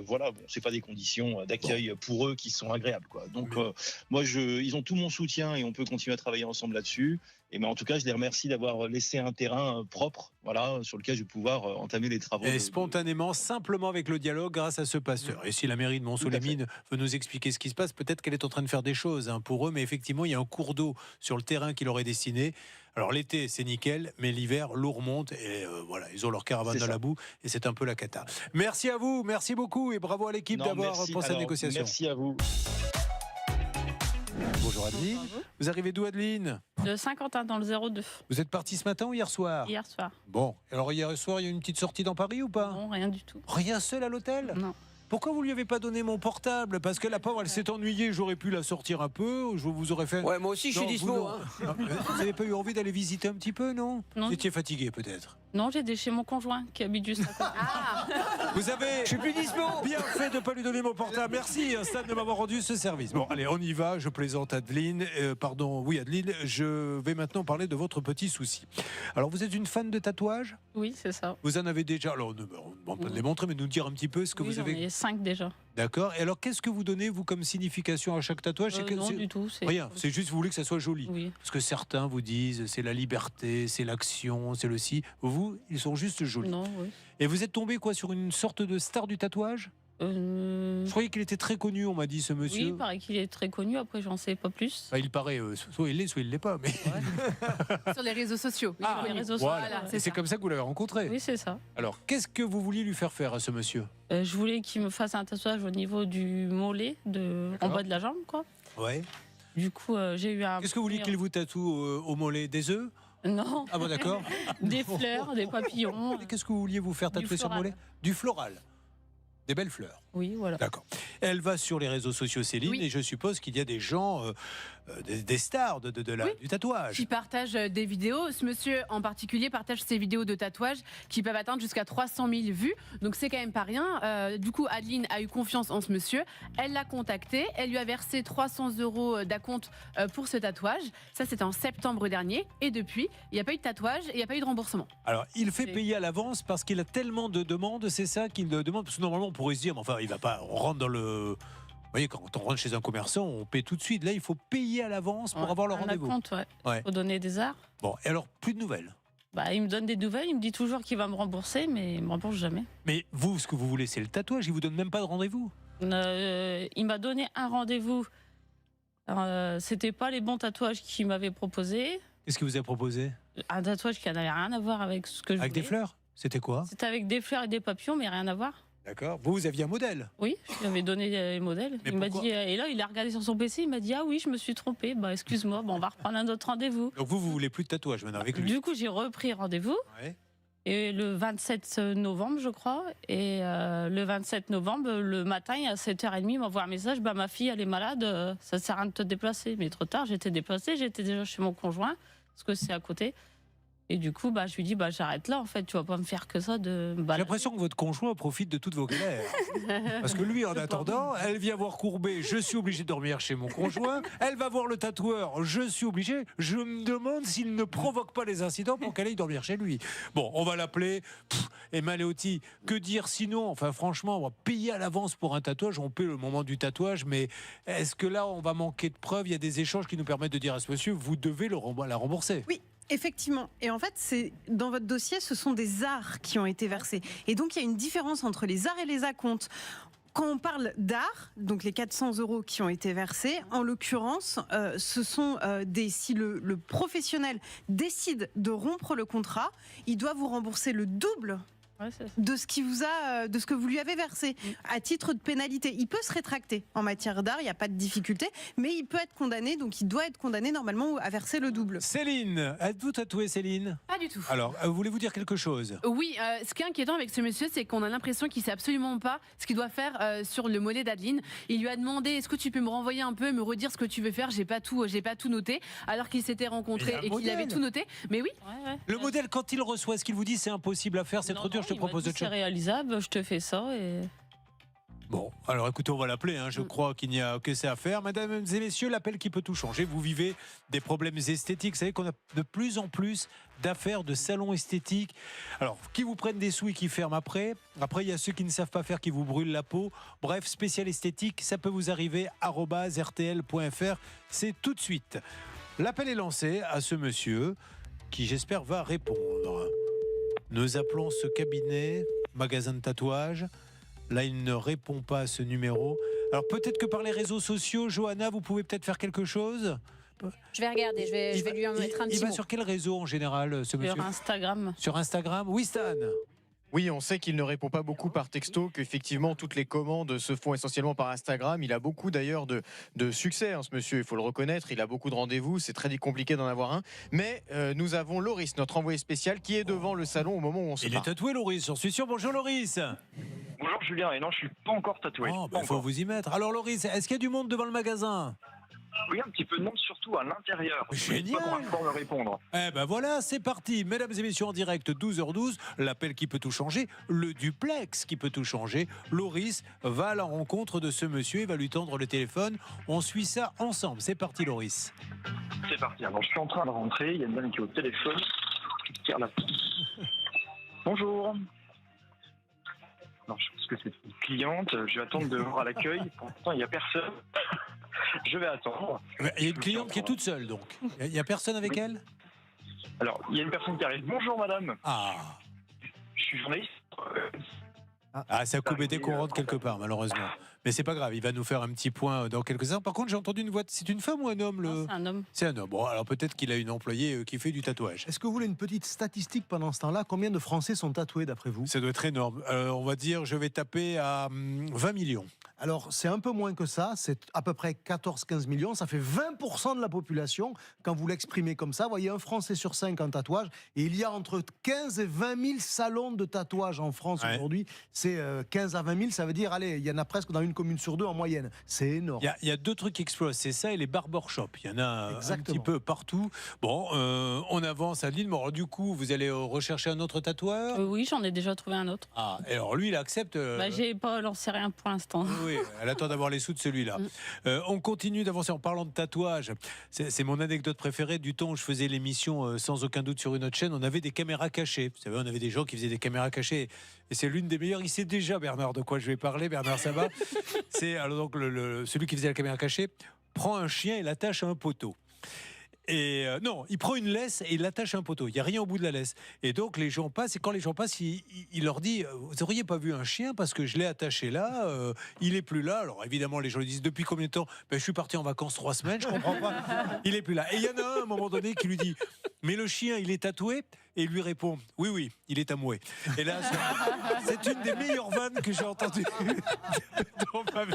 Speaker 11: voilà, bon, c'est pas des conditions d'accueil pour eux qui sont agréables, quoi. Donc moi, ils ont tout mon soutien et on peut continuer à travailler ensemble là-dessus. Et en tout cas, je les remercie d'avoir laissé un terrain propre, voilà, sur lequel je vais pouvoir entamer les travaux.
Speaker 1: Et spontanément, simplement avec le dialogue, grâce à ce pasteur. Et si la mairie de Montceau-les-Mines veut nous expliquer ce qui se passe, peut-être qu'elle est en train de faire des choses pour eux, mais effectivement, il y a un cours d'eau sur le terrain qui leur est destiné. Alors l'été, c'est nickel, mais l'hiver, l'eau remonte et voilà, ils ont leur caravane dans la boue et c'est un peu la cata. Merci à vous, merci beaucoup et bravo à l'équipe d'avoir pensé à la négociation.
Speaker 11: Merci à vous.
Speaker 1: Bonjour Adeline. Vous arrivez d'où, Adeline?
Speaker 12: De Saint-Quentin, dans le 02.
Speaker 1: Vous êtes parti ce matin ou hier soir?
Speaker 12: Hier soir.
Speaker 1: Bon, alors hier soir, il y a eu une petite sortie dans Paris ou pas?
Speaker 12: Non, rien du tout.
Speaker 1: Rien, seul à l'hôtel?
Speaker 12: Non.
Speaker 1: Pourquoi vous lui avez pas donné mon portable? Parce que la pauvre, elle s'est ennuyée, j'aurais pu la sortir un peu, je vous aurais fait...
Speaker 13: Ouais, moi aussi, je suis dispo.
Speaker 1: Vous n'avez pas eu envie d'aller visiter un petit peu, non?
Speaker 12: Non.
Speaker 1: Vous étiez fatigué, peut-être?
Speaker 12: Non, j'étais chez mon conjoint qui habite juste à côté.
Speaker 1: Vous avez
Speaker 13: Je suis plus dispo.
Speaker 1: bien fait de ne pas lui donner mon portable. Merci, Stan, de m'avoir rendu ce service. Bon, allez, on y va. Je plaisante, Adeline. Adeline, je vais maintenant parler de votre petit souci. Alors, vous êtes une fan de tatouage?
Speaker 12: Oui, c'est ça.
Speaker 1: Vous en avez déjà? Alors, on ne va pas les montrer, mais nous dire un petit peu ce que vous avez.
Speaker 12: J'en ai 5 déjà.
Speaker 1: D'accord. Et alors, qu'est-ce que vous donnez, vous, comme signification à chaque tatouage?
Speaker 12: Non, du tout.
Speaker 1: Rien. C'est juste, vous voulez que ça soit joli.
Speaker 12: Oui.
Speaker 1: Parce que certains vous disent, c'est la liberté, c'est l'action, c'est le si. Vous, ils sont juste jolis.
Speaker 12: Non, oui.
Speaker 1: Et vous êtes tombé quoi sur une sorte de star du tatouage? Je croyais qu'il était très connu, on m'a dit, ce monsieur.
Speaker 12: Oui, il paraît qu'il est très connu, après j'en sais pas plus.
Speaker 1: Enfin, il paraît, soit il l'est, soit il l'est pas. Mais...
Speaker 3: Sur les réseaux sociaux.
Speaker 12: Sur les réseaux sociaux.
Speaker 1: Voilà. Et c'est comme ça que vous l'avez rencontré?
Speaker 12: Oui, c'est ça.
Speaker 1: Alors, qu'est-ce que vous vouliez lui faire faire à ce monsieur?
Speaker 12: Je voulais qu'il me fasse un tatouage au niveau du mollet, en bas de la jambe, quoi.
Speaker 1: Ouais.
Speaker 12: Du coup, j'ai eu un...
Speaker 1: Qu'est-ce que vous vouliez qu'il vous tatoue au mollet? Des œufs?
Speaker 12: Non.
Speaker 1: Ah bon, d'accord.
Speaker 12: Des fleurs, des papillons.
Speaker 1: Qu'est-ce que vous vouliez vous faire tatouer sur le mollet? Du floral. Des belles fleurs.
Speaker 12: Oui, voilà.
Speaker 1: D'accord. Elle va sur les réseaux sociaux, Céline, et je suppose qu'il y a des gens, des stars du tatouage.
Speaker 3: Qui partagent des vidéos. Ce monsieur en particulier partage ses vidéos de tatouage qui peuvent atteindre jusqu'à 300 000 vues. Donc c'est quand même pas rien. Du coup, Adeline a eu confiance en ce monsieur. Elle l'a contacté. Elle lui a versé 300 € d'acompte pour ce tatouage. Ça, c'était en septembre dernier. Et depuis, il n'y a pas eu de tatouage et il n'y a pas eu de remboursement.
Speaker 1: Alors, il fait payer à l'avance parce qu'il a tellement de demandes. C'est ça qu'il demande. Parce que normalement, on pourrait se dire, mais enfin, il va pas, on rentre dans le voyez, quand on rentre chez un commerçant, on paie tout de suite. Là, il faut payer à l'avance pour avoir le rendez-vous.
Speaker 12: Compte, ouais.
Speaker 1: Ouais.
Speaker 12: Faut donner des heures.
Speaker 1: Bon, et alors, plus de nouvelles.
Speaker 12: Bah, il me donne des nouvelles, il me dit toujours qu'il va me rembourser, mais il me rembourse jamais.
Speaker 1: Mais vous, ce que vous voulez, c'est le tatouage. Il vous donne même pas de rendez-vous.
Speaker 12: Il m'a donné un rendez-vous. C'était pas les bons tatouages qu'il m'avait proposé.
Speaker 1: Qu'est-ce que vous avez proposé?
Speaker 12: Un tatouage qui n'avait rien à voir avec ce que je
Speaker 1: Avec
Speaker 12: voulais.
Speaker 1: des fleurs? C'était quoi?
Speaker 12: C'était avec des fleurs et des papillons, mais rien à voir.
Speaker 1: D'accord. Vous aviez un modèle?
Speaker 12: Oui, je lui avais donné les modèles.
Speaker 1: Mais
Speaker 12: Il m'a
Speaker 1: pourquoi
Speaker 12: dit, et là, il a regardé sur son PC, il m'a dit, ah oui, je me suis trompé. Bah, excuse-moi, bon, on va reprendre un autre rendez-vous.
Speaker 1: Donc vous voulez plus de tatouage maintenant avec lui?
Speaker 12: Du coup, j'ai repris rendez-vous.
Speaker 1: Ouais.
Speaker 12: Et le 27 novembre, je crois. Et le 27 novembre, le matin, à 7h30, il m'envoie un message. Bah, ma fille, elle est malade, ça sert à rien de te déplacer. Mais trop tard, j'étais déplacée, j'étais déjà chez mon conjoint, parce que c'est à côté. Et du coup, bah, je lui dis, bah, j'arrête là, en fait, tu vas pas me faire que ça de.
Speaker 1: J'ai l'impression que votre conjoint profite de toutes vos galères. Parce que lui, en attendant, elle vient voir Courbet, je suis obligé de dormir chez mon conjoint. Elle va voir le tatoueur, je suis obligé. Je me demande s'il ne provoque pas les incidents pour qu'elle aille dormir chez lui. Bon, on va l'appeler. Emma Leotti, que dire sinon? Enfin, franchement, on va payer à l'avance pour un tatouage. On paie le moment du tatouage, mais est-ce que là, on va manquer de preuves? Il y a des échanges qui nous permettent de dire à ce monsieur, vous devez la rembourser.
Speaker 5: Oui. Effectivement. Et en fait, dans votre dossier, ce sont des arts qui ont été versés. Et donc, il y a une différence entre les arts et les acomptes. Quand on parle d'art, donc les 400 € qui ont été versés, en l'occurrence, ce sont si le professionnel décide de rompre le contrat, il doit vous rembourser le double de ce que vous lui avez versé à titre de pénalité. Il peut se rétracter en matière d'art, il n'y a pas de difficulté, mais il peut être condamné, donc il doit être condamné normalement à verser le double.
Speaker 1: Céline, êtes-vous tatouée, Céline?
Speaker 3: Pas du tout.
Speaker 1: Alors, voulez-vous dire quelque chose?
Speaker 3: Oui, ce qui est inquiétant avec ce monsieur, c'est qu'on a l'impression qu'il sait absolument pas ce qu'il doit faire sur le mollet d'Adeline. Il lui a demandé, est-ce que tu peux me renvoyer un peu et me redire ce que tu veux faire? J'ai pas tout noté, alors qu'ils s'étaient rencontrés et qu'il avait tout noté. Mais oui.
Speaker 1: Le modèle, quand il reçoit, est-ce qu'il vous dit c'est impossible à faire, c'est trop dur, je te propose autre chose?
Speaker 12: C'est réalisable, je te fais ça et.
Speaker 1: Bon, alors écoutez, on va l'appeler, je crois qu'il n'y a que ça à faire. Mesdames et messieurs, l'appel qui peut tout changer. Vous vivez des problèmes esthétiques. Vous savez qu'on a de plus en plus d'affaires de salons esthétiques. Alors, qui vous prennent des sous et qui ferment après. Après, il y a ceux qui ne savent pas faire, qui vous brûlent la peau. Bref, spécial esthétique, ça peut vous arriver, @rtl.fr. C'est tout de suite. L'appel est lancé à ce monsieur qui, j'espère, va répondre. Nous appelons ce cabinet, magasin de tatouage. Là, il ne répond pas à ce numéro. Alors, peut-être que par les réseaux sociaux, Johanna, vous pouvez peut-être faire quelque chose?
Speaker 13: Je vais regarder, je vais lui en mettre un petit mot.
Speaker 1: Il va sur quel réseau en général, ce monsieur?
Speaker 12: Sur Instagram.
Speaker 1: Sur Instagram? Oui, Stan.
Speaker 6: Oui, on sait qu'il ne répond pas beaucoup par texto, qu'effectivement toutes les commandes se font essentiellement par Instagram. Il a beaucoup d'ailleurs de succès, ce monsieur, il faut le reconnaître. Il a beaucoup de rendez-vous, c'est très compliqué d'en avoir un. Mais nous avons Loris, notre envoyé spécial, qui est devant le salon au moment où on se parle.
Speaker 1: Il est tatoué, Loris, j'en suis sûr. Bonjour, Loris.
Speaker 14: Bonjour, Julien. Et non, je suis pas encore tatoué.
Speaker 1: Oh, il faut vous y mettre. Alors, Loris, est-ce qu'il y a du monde devant le magasin?
Speaker 14: Oui, un petit peu de monde, surtout à l'intérieur.
Speaker 1: Génial.
Speaker 14: Pas pour l'instant me répondre.
Speaker 1: Eh ben voilà, c'est parti. Mesdames et messieurs, en direct, 12h12, l'appel qui peut tout changer, le duplex qui peut tout changer. Loris va à la rencontre de ce monsieur et va lui tendre le téléphone. On suit ça ensemble. C'est parti, Loris.
Speaker 14: C'est parti. Alors, je suis en train de rentrer. Il y a une dame qui est au téléphone. Qui tire la... Bonjour. Non, je pense que c'est une cliente. Je vais attendre de voir à l'accueil. Pour l'instant, il n'y a personne. Je vais attendre.
Speaker 1: Il y a une cliente qui est toute seule, donc. Il n'y a personne avec elle?
Speaker 14: Alors, il y a une personne qui arrive. Bonjour, madame.
Speaker 1: Ah.
Speaker 14: Je suis journaliste.
Speaker 1: Ah, ça coupe dès qu'on rentre quelque part, malheureusement. Mais c'est pas grave, il va nous faire un petit point dans quelques instants. Par contre, j'ai entendu une voix. C'est une femme ou un homme?
Speaker 12: Non, c'est un homme.
Speaker 1: C'est un homme. Bon, alors peut-être qu'il a une employée qui fait du tatouage.
Speaker 15: Est-ce que vous voulez une petite statistique pendant ce temps-là? Combien de Français sont tatoués d'après vous?
Speaker 1: Ça doit être énorme. On va dire, je vais taper à 20 millions.
Speaker 15: Alors, c'est un peu moins que ça, c'est à peu près 14-15 millions, ça fait 20% de la population, quand vous l'exprimez comme ça. Vous voyez, un Français sur 5 en tatouage, et il y a entre 15 et 20 000 salons de tatouage en France aujourd'hui. C'est 15 à 20 000, ça veut dire, allez, il y en a presque dans une commune sur deux en moyenne. C'est énorme.
Speaker 1: Il y a deux trucs qui explosent, c'est ça et les barbershops. Il y en a un petit peu partout. Bon, on avance à Lille, mais alors, du coup, vous allez rechercher un autre tatoueur?
Speaker 12: Oui, j'en ai déjà trouvé un autre.
Speaker 1: Ah, et alors lui, il accepte...
Speaker 12: J'ai pas lancé rien pour l'instant.
Speaker 1: Oui, elle attend d'avoir les sous de celui-là. On continue d'avancer en parlant de tatouage. C'est mon anecdote préférée du temps où je faisais l'émission sans aucun doute sur une autre chaîne. On avait des caméras cachées. Vous savez, on avait des gens qui faisaient des caméras cachées. et c'est l'une des meilleures. Il sait déjà, Bernard, de quoi je vais parler. Bernard Sabat, c'est alors donc celui qui faisait la caméra cachée prend un chien et l'attache à un poteau. Et non, il prend une laisse et il l'attache à un poteau. Il n'y a rien au bout de la laisse. Et donc les gens passent, et quand les gens passent, il leur dit vous n'auriez pas vu un chien parce que je l'ai attaché là, il n'est plus là. Alors évidemment, les gens lui disent depuis combien de temps? Je suis parti en vacances 3 semaines, je ne comprends pas. Il n'est plus là. Et il y en a un à un moment donné qui lui dit mais le chien, il est tatoué? Et il lui répond oui, il est amoué. Et là, c'est une des meilleures vannes que j'ai entendues dans ma vie.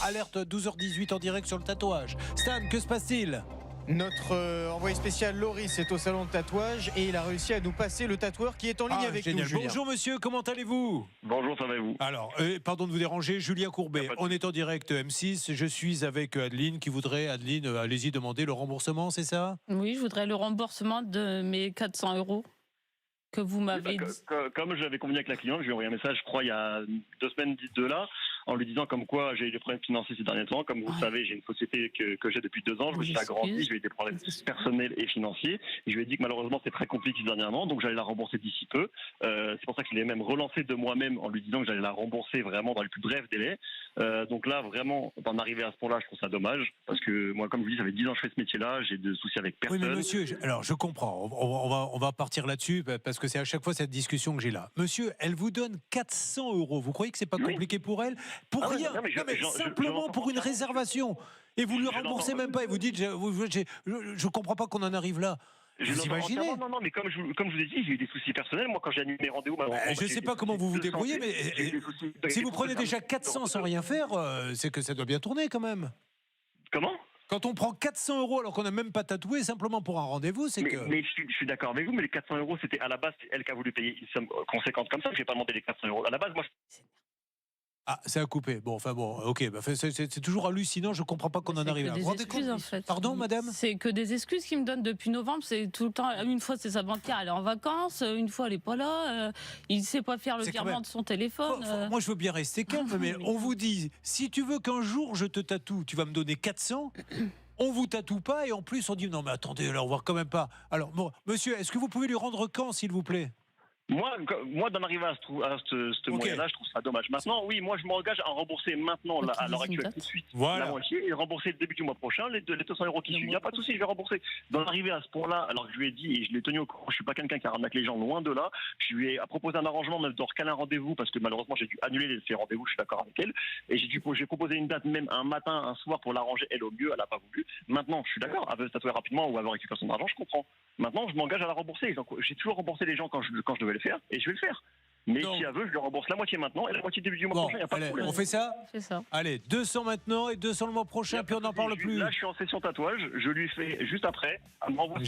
Speaker 1: Alerte 12h18 en direct sur le tatouage. Stan, que se passe-t-il?
Speaker 6: Notre envoyé spécial Loris est au salon de tatouage et il a réussi à nous passer le tatoueur qui est en ligne avec
Speaker 1: génial.
Speaker 6: nous. Julien.
Speaker 1: Bonjour monsieur, comment allez-vous?
Speaker 16: Bonjour, ça va et vous?
Speaker 1: Alors, pardon de vous déranger, Julien Courbet. On est en direct M6. Je suis avec Adeline qui voudrait, Adeline, allez-y, demander le remboursement, c'est ça?
Speaker 12: Oui, je voudrais le remboursement de mes 400 € que vous m'avez dit.
Speaker 16: Comme j'avais convenu avec la cliente, je lui ai envoyé un message, je crois, il y a 2 semaines de là, en lui disant comme quoi j'ai eu des problèmes financiers ces derniers temps. Comme vous le savez, j'ai une société que j'ai depuis 2 ans, je me suis agrandi, j'ai eu des problèmes personnels et financiers. Et je lui ai dit que malheureusement c'est très compliqué dernièrement, donc j'allais la rembourser d'ici peu. C'est pour ça que je l'ai même relancé de moi-même en lui disant que j'allais la rembourser vraiment dans les plus brefs délais. Donc là, vraiment, d'en arriver à ce point-là, je trouve ça dommage. Parce que moi, comme je vous dis, ça fait 10 ans que je fais ce métier-là, j'ai de soucis avec personne.
Speaker 1: Oui, mais monsieur, alors je comprends. On va partir là-dessus parce que c'est à chaque fois cette discussion que j'ai là. Monsieur, elle vous donne 400 €. Vous croyez que c'est pas compliqué pour elle? Pour rien. Non, mais simplement pour une réservation. Et vous lui remboursez même pas. Et vous dites, je comprends pas qu'on en arrive là. Vous imaginez?
Speaker 16: Non, mais comme je vous ai dit, j'ai eu des soucis personnels. Moi, quand j'ai annulé mes rendez-vous,
Speaker 1: je ne sais pas comment vous vous débrouillez, mais si vous prenez déjà 400 sans rien faire, c'est que ça doit bien tourner quand même.
Speaker 16: Comment?
Speaker 1: Quand on prend 400 € alors qu'on n'a même pas tatoué, simplement pour un rendez-vous, c'est que...
Speaker 16: Mais je suis d'accord avec vous, mais les 400 €, c'était à la base, c'est elle qui a voulu payer une somme conséquente comme ça. Je n'ai pas demandé les 400 €. À la base, moi...
Speaker 1: Ah, ça a coupé. Bon, enfin bon, ok. C'est toujours hallucinant. Je comprends pas qu'on en arrive là.
Speaker 12: Des excuses, en fait.
Speaker 1: Pardon, madame?
Speaker 12: C'est que des excuses qu'il me donne depuis novembre. C'est tout le temps. Une fois, c'est sa banquière, elle est en vacances. Une fois, elle est pas là. Il sait pas faire le virement de son téléphone.
Speaker 1: Moi, je veux bien rester calme, mais on vous dit, si tu veux qu'un jour je te tatoue, tu vas me donner 400. On vous tatoue pas et en plus on dit non mais attendez, là on voit quand même pas. Alors bon, monsieur, est-ce que vous pouvez lui rendre quand, s'il vous plaît?
Speaker 16: Moi d'en arriver à ce moyen-là, je trouve ça dommage. Maintenant, oui, moi je m'engage à rembourser maintenant, là, à l'heure actuelle, tout de suite, la moitié, et rembourser le début du mois prochain, les 200 € qui suivent. Il n'y a pas de souci, je vais rembourser. D'en arriver à ce point-là, alors que je lui ai dit, et je l'ai tenu au courant, je ne suis pas quelqu'un qui arnaque les gens, loin de là. Je lui ai proposé un arrangement, même de recaler un rendez-vous, parce que malheureusement j'ai dû annuler ces rendez-vous, je suis d'accord avec elle. Et j'ai proposé une date, même un matin, un soir, pour l'arranger, elle au mieux, elle n'a pas voulu. Maintenant, je suis d'accord, elle veut se tatouer rapidement ou avoir récupéré son argent, je comprends. Maintenant, je m'engage à la rembourser. J'ai toujours remboursé les gens quand je devais le faire, et je vais le faire. Mais si elle veut, je lui rembourse la moitié maintenant et la moitié début du mois prochain. Il n'y a pas de problème.
Speaker 1: On fait ça?
Speaker 12: C'est ça.
Speaker 1: Allez, 200 maintenant et 200 le mois prochain, puis on n'en parle plus.
Speaker 16: Là, je suis en session tatouage. Je lui fais juste après. Elle m'envoie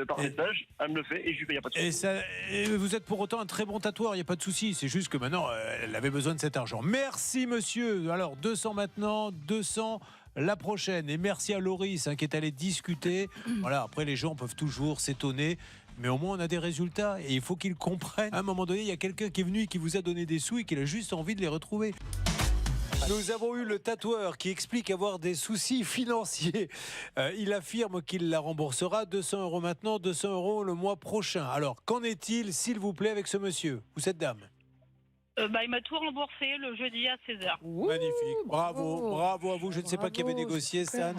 Speaker 16: par message. Elle me le fait et je lui fais. Il n'y a pas de souci.
Speaker 1: Et vous êtes pour autant un très bon tatoueur. Il n'y a pas de souci. C'est juste que maintenant, elle avait besoin de cet argent. Merci, monsieur. Alors, 200 maintenant, 200 la prochaine. Et merci à Loris qui est allé discuter. Voilà, après, les gens peuvent toujours s'étonner. Mais au moins on a des résultats et il faut qu'ils comprennent. À un moment donné, il y a quelqu'un qui est venu et qui vous a donné des sous et qui a juste envie de les retrouver. Nous avons eu le tatoueur qui explique avoir des soucis financiers. Il affirme qu'il la remboursera 200 € maintenant, 200 € le mois prochain. Alors, qu'en est-il, s'il vous plaît, avec ce monsieur ou cette dame?
Speaker 17: Il m'a tout remboursé le jeudi à 16h.
Speaker 1: Magnifique, bravo à vous. Je ne sais pas qui avait négocié, Stan.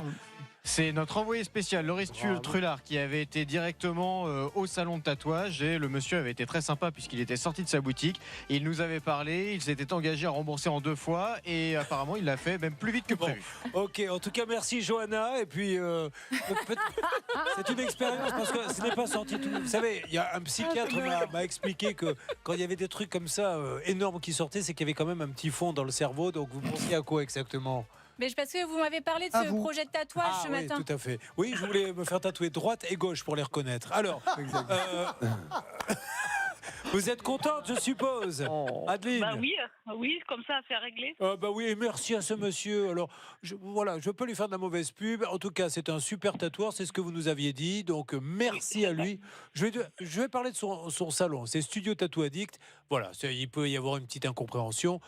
Speaker 6: C'est notre envoyé spécial, Loris Trullard, qui avait été directement au salon de tatouage et le monsieur avait été très sympa puisqu'il était sorti de sa boutique. Il nous avait parlé, il s'était engagé à rembourser en 2 fois et apparemment il l'a fait même plus vite que prévu.
Speaker 1: Ok, en tout cas merci Johanna et puis c'est une expérience parce que ce n'est pas sorti tout. Vous savez, il y a un psychiatre m'a expliqué que quand il y avait des trucs comme ça énormes qui sortaient, c'est qu'il y avait quand même un petit fond dans le cerveau. Donc vous pensiez à quoi exactement?
Speaker 13: Mais parce que vous m'avez parlé de ce projet de tatouage ce matin.
Speaker 1: Oui, tout à fait. Oui, je voulais me faire tatouer droite et gauche pour les reconnaître. Alors, vous êtes contente, je suppose, Adeline?
Speaker 17: Oui, comme ça, c'est réglé.
Speaker 1: Oui, merci à ce monsieur. Alors, je peux lui faire de la mauvaise pub. En tout cas, c'est un super tatoueur, c'est ce que vous nous aviez dit. Donc, merci à lui. Je vais parler de son salon. C'est Studio Tattoo Addict. Voilà, il peut y avoir une petite incompréhension.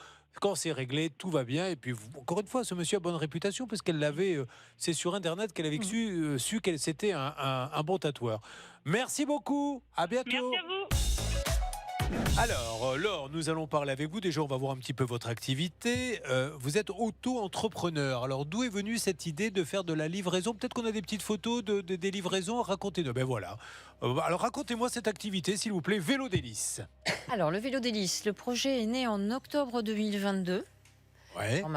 Speaker 1: Quand c'est réglé, tout va bien. Et puis, encore une fois, ce monsieur a bonne réputation parce qu'elle l'avait. C'est sur Internet qu'elle avait su qu'elle c'était un bon tatoueur. Merci beaucoup. À bientôt.
Speaker 17: Merci à vous.
Speaker 1: Alors, Laure, nous allons parler avec vous. Déjà, on va voir un petit peu votre activité. Vous êtes auto-entrepreneur. Alors, d'où est venue cette idée de faire de la livraison? Peut-être qu'on a des petites photos des livraisons. Racontez-nous. Ben voilà. Alors, racontez-moi cette activité, s'il vous plaît. Vélo délice.
Speaker 18: Alors, le Vélo délice, le projet est né en octobre 2022.
Speaker 1: Ouais.
Speaker 18: Dans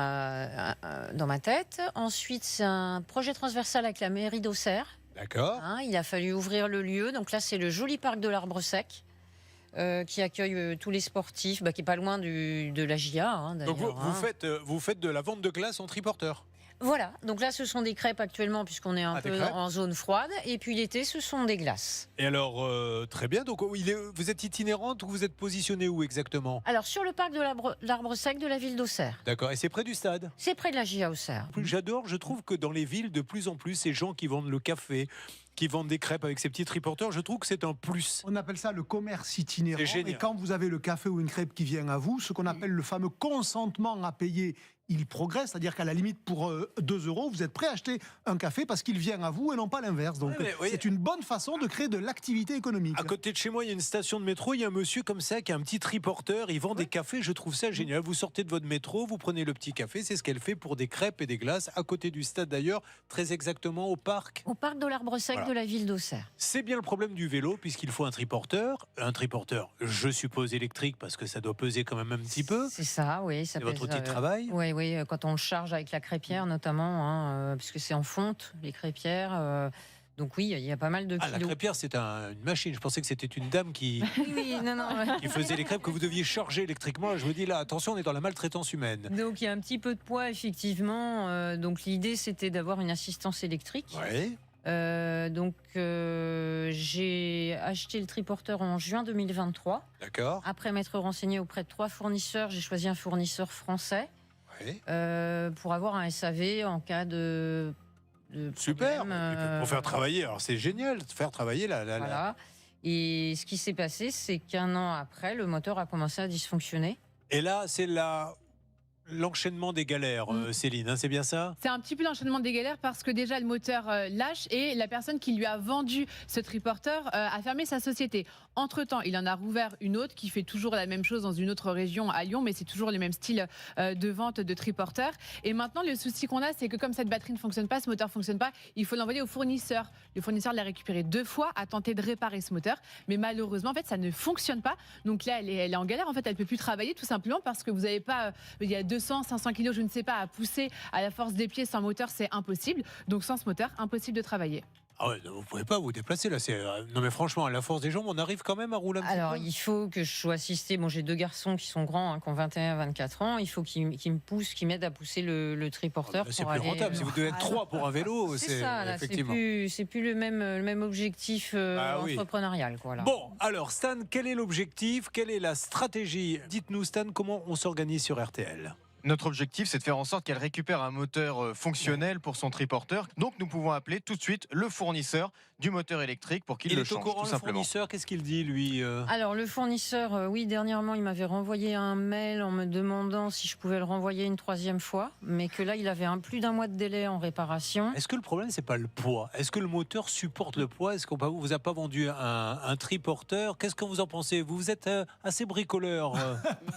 Speaker 18: ma tête. Ensuite, c'est un projet transversal avec la mairie d'Auxerre.
Speaker 1: D'accord.
Speaker 18: Il a fallu ouvrir le lieu. Donc là, c'est le joli parc de l'Arbre Sec. Qui accueille tous les sportifs, qui est pas loin de la GIA.
Speaker 1: Donc vous faites de la vente de glace en triporteur.
Speaker 18: Voilà, donc là ce sont des crêpes actuellement puisqu'on est un peu en zone froide, et puis l'été ce sont des glaces.
Speaker 1: Et alors, très bien, donc vous êtes itinérante ou vous êtes positionnée où exactement?
Speaker 18: Alors sur le parc de l'Arbre Sec de la ville d'Auxerre.
Speaker 1: D'accord, et c'est près du stade?
Speaker 18: C'est près de la GIA Auxerre.
Speaker 1: J'adore, je trouve que dans les villes, de plus en plus, ces gens qui vendent le café, qui vendent des crêpes avec ces petits triporteurs, je trouve que c'est un plus.
Speaker 15: On appelle ça le commerce itinérant.
Speaker 1: C'est génial.
Speaker 15: Et quand vous avez le café ou une crêpe qui vient à vous, ce qu'on appelle le fameux consentement à payer, il progresse, c'est-à-dire qu'à la limite pour 2 €, vous êtes prêt à acheter un café parce qu'il vient à vous et non pas l'inverse. Donc c'est une bonne façon de créer de l'activité économique.
Speaker 1: À côté de chez moi, il y a une station de métro, il y a un monsieur comme ça qui a un petit triporteur, il vend des cafés, je trouve ça génial. Vous sortez de votre métro, vous prenez le petit café, c'est ce qu'elle fait pour des crêpes et des glaces, à côté du stade d'ailleurs, très exactement au parc.
Speaker 18: Au parc de l'Arbre Sec de la ville d'Auxerre.
Speaker 1: C'est bien le problème du vélo, puisqu'il faut un triporteur, je suppose électrique, parce que ça doit peser quand même un petit peu.
Speaker 18: C'est ça, oui.
Speaker 1: C'est votre outil de travail.
Speaker 18: Oui, quand on le charge avec la crêpière notamment, puisque c'est en fonte, les crêpières. Donc oui, il y a pas mal de kilos.
Speaker 1: La crêpière, c'est une machine. Je pensais que c'était une dame qui faisait les crêpes que vous deviez charger électriquement. Je me dis là, attention, on est dans la maltraitance humaine.
Speaker 18: Donc il y a un petit peu de poids, effectivement. Donc l'idée, c'était d'avoir une assistance électrique.
Speaker 1: Ouais.
Speaker 18: J'ai acheté le triporteur en juin 2023.
Speaker 1: D'accord.
Speaker 18: Après m'être renseigné auprès de 3 fournisseurs, j'ai choisi un fournisseur français. Pour avoir un SAV en cas de
Speaker 1: super
Speaker 18: problème,
Speaker 1: pour faire travailler. Alors c'est génial de faire travailler
Speaker 18: voilà. Et ce qui s'est passé, c'est qu'1 an après, le moteur a commencé à dysfonctionner.
Speaker 1: Et là, c'est l'enchaînement des galères, Céline, hein, c'est bien ça?
Speaker 3: C'est un petit peu l'enchaînement des galères parce que déjà le moteur lâche et la personne qui lui a vendu ce triporteur a fermé sa société. Entre-temps, il en a rouvert une autre qui fait toujours la même chose dans une autre région à Lyon, mais c'est toujours le même style de vente de triporteur. Et maintenant, le souci qu'on a, c'est que comme cette batterie ne fonctionne pas, ce moteur ne fonctionne pas, il faut l'envoyer au fournisseur. Le fournisseur l'a récupéré 2 fois, a tenté de réparer ce moteur, mais malheureusement, en fait, ça ne fonctionne pas. Donc là, elle est en galère. En fait, elle ne peut plus travailler tout simplement parce que vous n'avez pas... il y a 200, 500 kilos, je ne sais pas, à pousser à la force des pieds sans moteur, c'est impossible. Donc sans ce moteur, impossible de travailler.
Speaker 1: Ah ouais, vous ne pouvez pas vous déplacer là. Non mais franchement, à la force des jambes, on arrive quand même à rouler un petit peu.
Speaker 18: Alors, il faut que je sois assistée. Bon, j'ai 2 garçons qui sont grands, qui ont 21 24 ans. Il faut qu'ils me poussent, qu'ils m'aident à pousser le triporteur.
Speaker 1: C'est plus rentable. Si vous devez être 3 pour un vélo,
Speaker 18: c'est ça, là,
Speaker 1: effectivement.
Speaker 18: C'est plus le même objectif entrepreneurial. Quoi, là.
Speaker 1: Bon, alors Stan, quel est l'objectif? Quelle est la stratégie? Dites-nous Stan, comment on s'organise sur RTL?
Speaker 6: Notre objectif, c'est de faire en sorte qu'elle récupère un moteur fonctionnel pour son triporteur. Donc, nous pouvons appeler tout de suite le fournisseur du moteur électrique pour qu'il le change, tout simplement.
Speaker 1: Le fournisseur, qu'est-ce qu'il dit, lui
Speaker 18: Alors, le fournisseur, oui, dernièrement, il m'avait renvoyé un mail en me demandant si je pouvais le renvoyer une 3e fois, mais que là, il avait plus d'1 mois de délai en réparation.
Speaker 1: Est-ce que le problème, c'est pas le poids? Est-ce que le moteur supporte le poids? Est-ce qu'on vous a pas vendu un triporteur? Qu'est-ce que vous en pensez? Vous êtes assez bricoleur.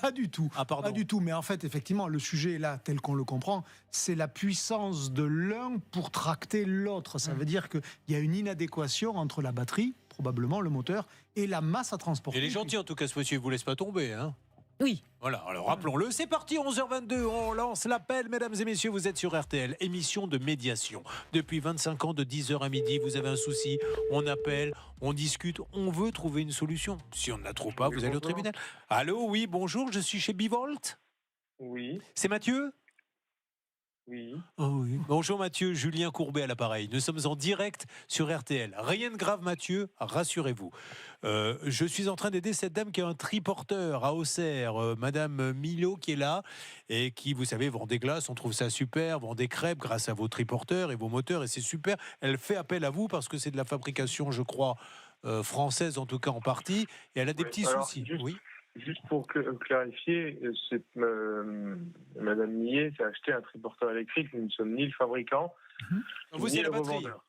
Speaker 15: Pas du tout.
Speaker 1: Ah, pardon.
Speaker 15: Pas du tout. Mais en fait, effectivement, le sujet là, tel qu'on le comprend, c'est la puissance de l'un pour tracter l'autre. Ça veut dire qu'il y a une inadéquation entre la batterie, probablement le moteur, et la masse à transporter.
Speaker 1: Il est gentil en tout cas ce monsieur, il vous laisse pas tomber, hein?
Speaker 18: Oui.
Speaker 1: Voilà, alors rappelons-le, c'est parti, 11h22, on lance l'appel, mesdames et messieurs, vous êtes sur RTL, émission de médiation. Depuis 25 ans, de 10h à midi, vous avez un souci, on appelle, on discute, on veut trouver une solution. Si on ne la trouve pas, vous allez au tribunal. Allô, oui, bonjour, je suis chez Bivolt.
Speaker 19: Oui.
Speaker 1: C'est Mathieu?
Speaker 19: Oui.
Speaker 1: Oh oui. Bonjour Mathieu, Julien Courbet à l'appareil. Nous sommes en direct sur RTL. Rien de grave Mathieu, rassurez-vous. Je suis en train d'aider cette dame qui a un triporteur à Auxerre, Madame Milo qui est là et qui, vous savez, vend des glaces, on trouve ça super, vend des crêpes grâce à vos triporteurs et vos moteurs et c'est super. Elle fait appel à vous parce que c'est de la fabrication, je crois, française en tout cas en partie et elle a des petits soucis. Oui.
Speaker 19: Juste pour clarifier, Madame Millet s'est acheté un triporteur électrique. Nous ne sommes ni le fabricant,
Speaker 1: Vous,
Speaker 19: ni
Speaker 1: c'est
Speaker 19: le
Speaker 1: la batterie.
Speaker 19: revendeur.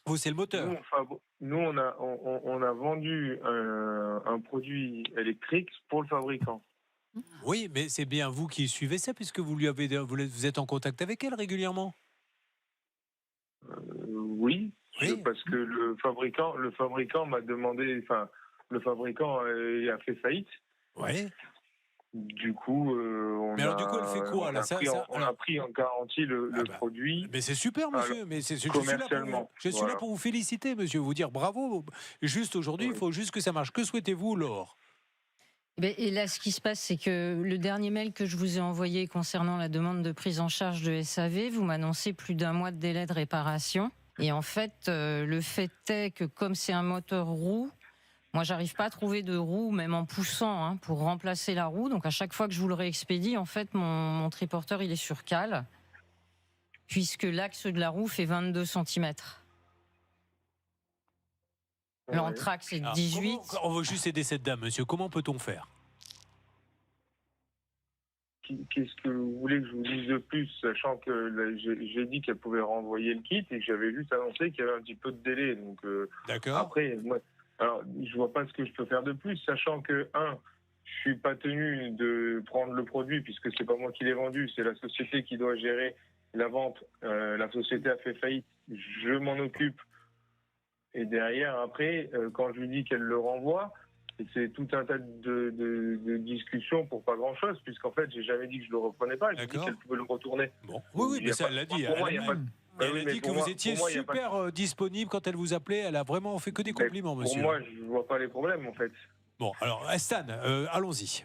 Speaker 1: Vous, c'est le moteur.
Speaker 19: Nous, on a vendu un produit électrique pour le fabricant.
Speaker 1: Oui, mais c'est bien vous qui suivez ça, puisque vous êtes en contact avec elle régulièrement.
Speaker 19: Oui, parce que le fabricant m'a demandé, enfin, le fabricant a fait faillite.
Speaker 1: Oui.
Speaker 19: Du coup, on a pris en garantie le produit.
Speaker 1: Mais c'est super, monsieur.
Speaker 19: Alors,
Speaker 1: mais je suis là pour vous féliciter, monsieur, vous dire bravo. Juste aujourd'hui, il faut juste que ça marche. Que souhaitez-vous, Laure ?
Speaker 18: Et là, ce qui se passe, c'est que le dernier mail que je vous ai envoyé concernant la demande de prise en charge de SAV, vous m'annoncez plus d'1 mois de délai de réparation. Et en fait, le fait est que comme c'est un moteur roue, moi, j'arrive pas à trouver de roue, même en poussant, pour remplacer la roue. Donc, à chaque fois que je vous le réexpédie, en fait, mon triporteur, il est sur cale, puisque l'axe de la roue fait 22 cm. L'entraque, c'est 18.
Speaker 1: On veut juste aider cette dame, monsieur. Comment peut-on faire ?
Speaker 19: Qu'est-ce que vous voulez que je vous dise de plus, sachant que j'ai dit qu'elle pouvait renvoyer le kit et que j'avais juste annoncé qu'il y avait un petit peu de délai. Donc,
Speaker 1: d'accord.
Speaker 19: Après, moi, alors, je vois pas ce que je peux faire de plus, sachant que, je suis pas tenu de prendre le produit puisque c'est pas moi qui l'ai vendu, c'est la société qui doit gérer la vente. La société a fait faillite, je m'en occupe. Et derrière, après, quand je lui dis qu'elle le renvoie, c'est tout un tas de discussions pour pas grand-chose, puisqu'en fait, j'ai jamais dit que je le reprenais pas. J'ai dit qu'elle pouvait le retourner.
Speaker 1: Bon. Oui, mais ça, elle l'a dit. Elle a dit que vous étiez super disponible quand elle vous appelait. Elle a vraiment fait que des compliments, monsieur.
Speaker 19: Pour moi, je vois pas les problèmes, en fait.
Speaker 1: Bon, alors, Stan, allons-y.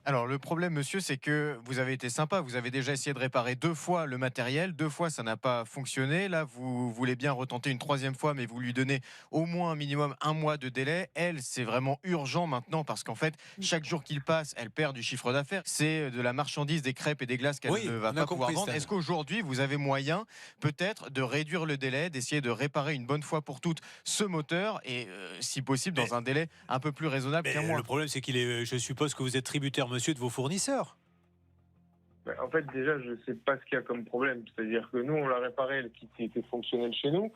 Speaker 6: Alors le problème, monsieur, c'est que vous avez été sympa, vous avez déjà essayé de réparer 2 fois le matériel, 2 fois ça n'a pas fonctionné, là vous voulez bien retenter une 3e fois, mais vous lui donnez au moins un minimum 1 mois de délai. Elle, c'est vraiment urgent maintenant parce qu'en fait, chaque jour qu'il passe, elle perd du chiffre d'affaires, c'est de la marchandise, des crêpes et des glaces qu'elle ne va pas pouvoir vendre. Est-ce qu'aujourd'hui vous avez moyen peut-être de réduire le délai, d'essayer de réparer une bonne fois pour toutes ce moteur et si possible dans un délai un peu plus raisonnable qu'un mois?
Speaker 1: Le problème, c'est je suppose que vous êtes tributaire, monsieur, de vos fournisseurs.
Speaker 19: En fait, déjà, je ne sais pas ce qu'il y a comme problème. C'est-à-dire que nous, on l'a réparé, le kit était fonctionnel chez nous.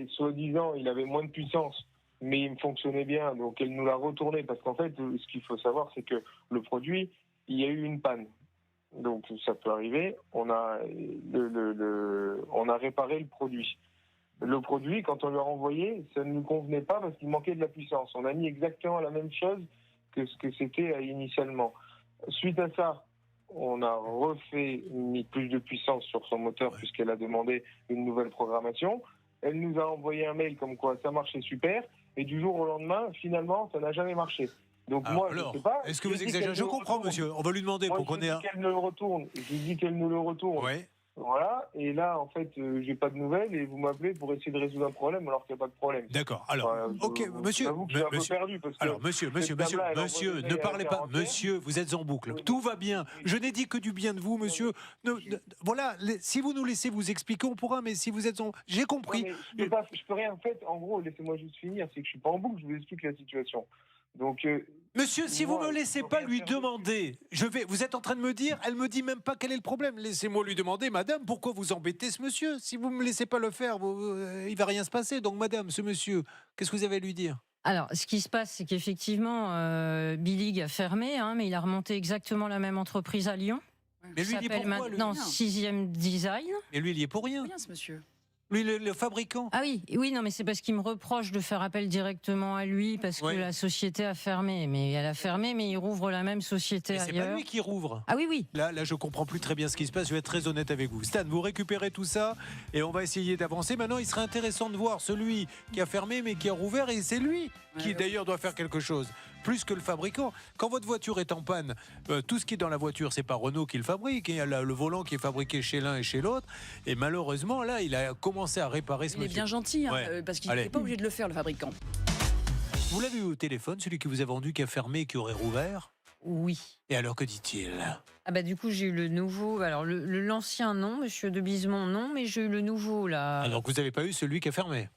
Speaker 19: Soi-disant, il avait moins de puissance, mais il fonctionnait bien. Donc, elle nous l'a retourné. Parce qu'en fait, ce qu'il faut savoir, c'est que le produit, il y a eu une panne. Donc, ça peut arriver. On a réparé le produit. Le produit, quand on l'a renvoyé, ça ne nous convenait pas parce qu'il manquait de la puissance. On a mis exactement la même chose que ce que c'était initialement. Suite à ça, on a mis plus de puissance sur son moteur puisqu'elle a demandé une nouvelle programmation. Elle nous a envoyé un mail comme quoi ça marchait super et du jour au lendemain, finalement, ça n'a jamais marché. Donc moi, je ne sais pas.
Speaker 1: Est-ce que vous exagérez ? Je comprends, monsieur. On va lui demander pour qu'on ait un...
Speaker 19: qu'elle nous le retourne. Je dis qu'elle nous le retourne.
Speaker 1: Oui.
Speaker 19: Voilà, et là, en fait, j'ai pas de nouvelles et vous m'appelez pour essayer de résoudre un problème alors qu'il n'y a pas de problème.
Speaker 1: D'accord, alors, ok, monsieur. Alors, monsieur, ne parlez pas. Monsieur, vous êtes en boucle. Tout va bien. Je n'ai dit que du bien de vous, monsieur. Voilà, si vous nous laissez vous expliquer, on pourra, mais si vous êtes en. J'ai compris.
Speaker 19: Je peux rien, en fait, en gros, laissez-moi juste finir, c'est que je suis pas en boucle, je vous explique la situation. Donc.
Speaker 1: Monsieur, si vous ne me laissez pas lui demander, vous êtes en train de me dire, elle me dit même pas quel est le problème. Laissez-moi lui demander, madame, pourquoi vous embêtez ce monsieur? Si vous ne me laissez pas le faire, il va rien se passer. Donc, madame, ce monsieur, qu'est-ce que vous avez à lui dire?
Speaker 18: Alors, ce qui se passe, c'est qu'effectivement, Billig a fermé, mais il a remonté exactement la même entreprise à Lyon.
Speaker 1: Mais lui, il est pour quoi,
Speaker 18: maintenant 6e Design.
Speaker 1: Et lui, il y est pour rien.
Speaker 13: Rien, ce monsieur.
Speaker 1: Lui, le fabricant.
Speaker 18: Ah oui, non, mais c'est parce qu'il me reproche de faire appel directement à lui parce que la société a fermé. Mais elle a fermé, mais il rouvre la même société ailleurs.
Speaker 1: C'est pas lui qui rouvre.
Speaker 18: Ah oui.
Speaker 1: Là, je comprends plus très bien ce qui se passe. Je vais être très honnête avec vous. Stan, vous récupérez tout ça et on va essayer d'avancer. Maintenant, il serait intéressant de voir celui qui a fermé mais qui a rouvert et c'est lui qui d'ailleurs doit faire quelque chose. Plus que le fabricant. Quand votre voiture est en panne, tout ce qui est dans la voiture, c'est pas Renault qui le fabrique. Il y a le volant qui est fabriqué chez l'un et chez l'autre. Et malheureusement, là, il a commencé à réparer ce monsieur.
Speaker 13: Il est bien gentil, parce qu'il n'est pas obligé de le faire, le fabricant.
Speaker 1: Vous l'avez eu au téléphone, celui qui vous a vendu, qui a fermé et qui aurait rouvert?
Speaker 18: Oui.
Speaker 1: Et alors, que dit-il?
Speaker 18: Du coup, j'ai eu le nouveau. Alors, l'ancien, non. Monsieur de Bisemont, non. Mais j'ai eu le nouveau, là.
Speaker 1: Alors, vous n'avez pas eu celui qui a fermé?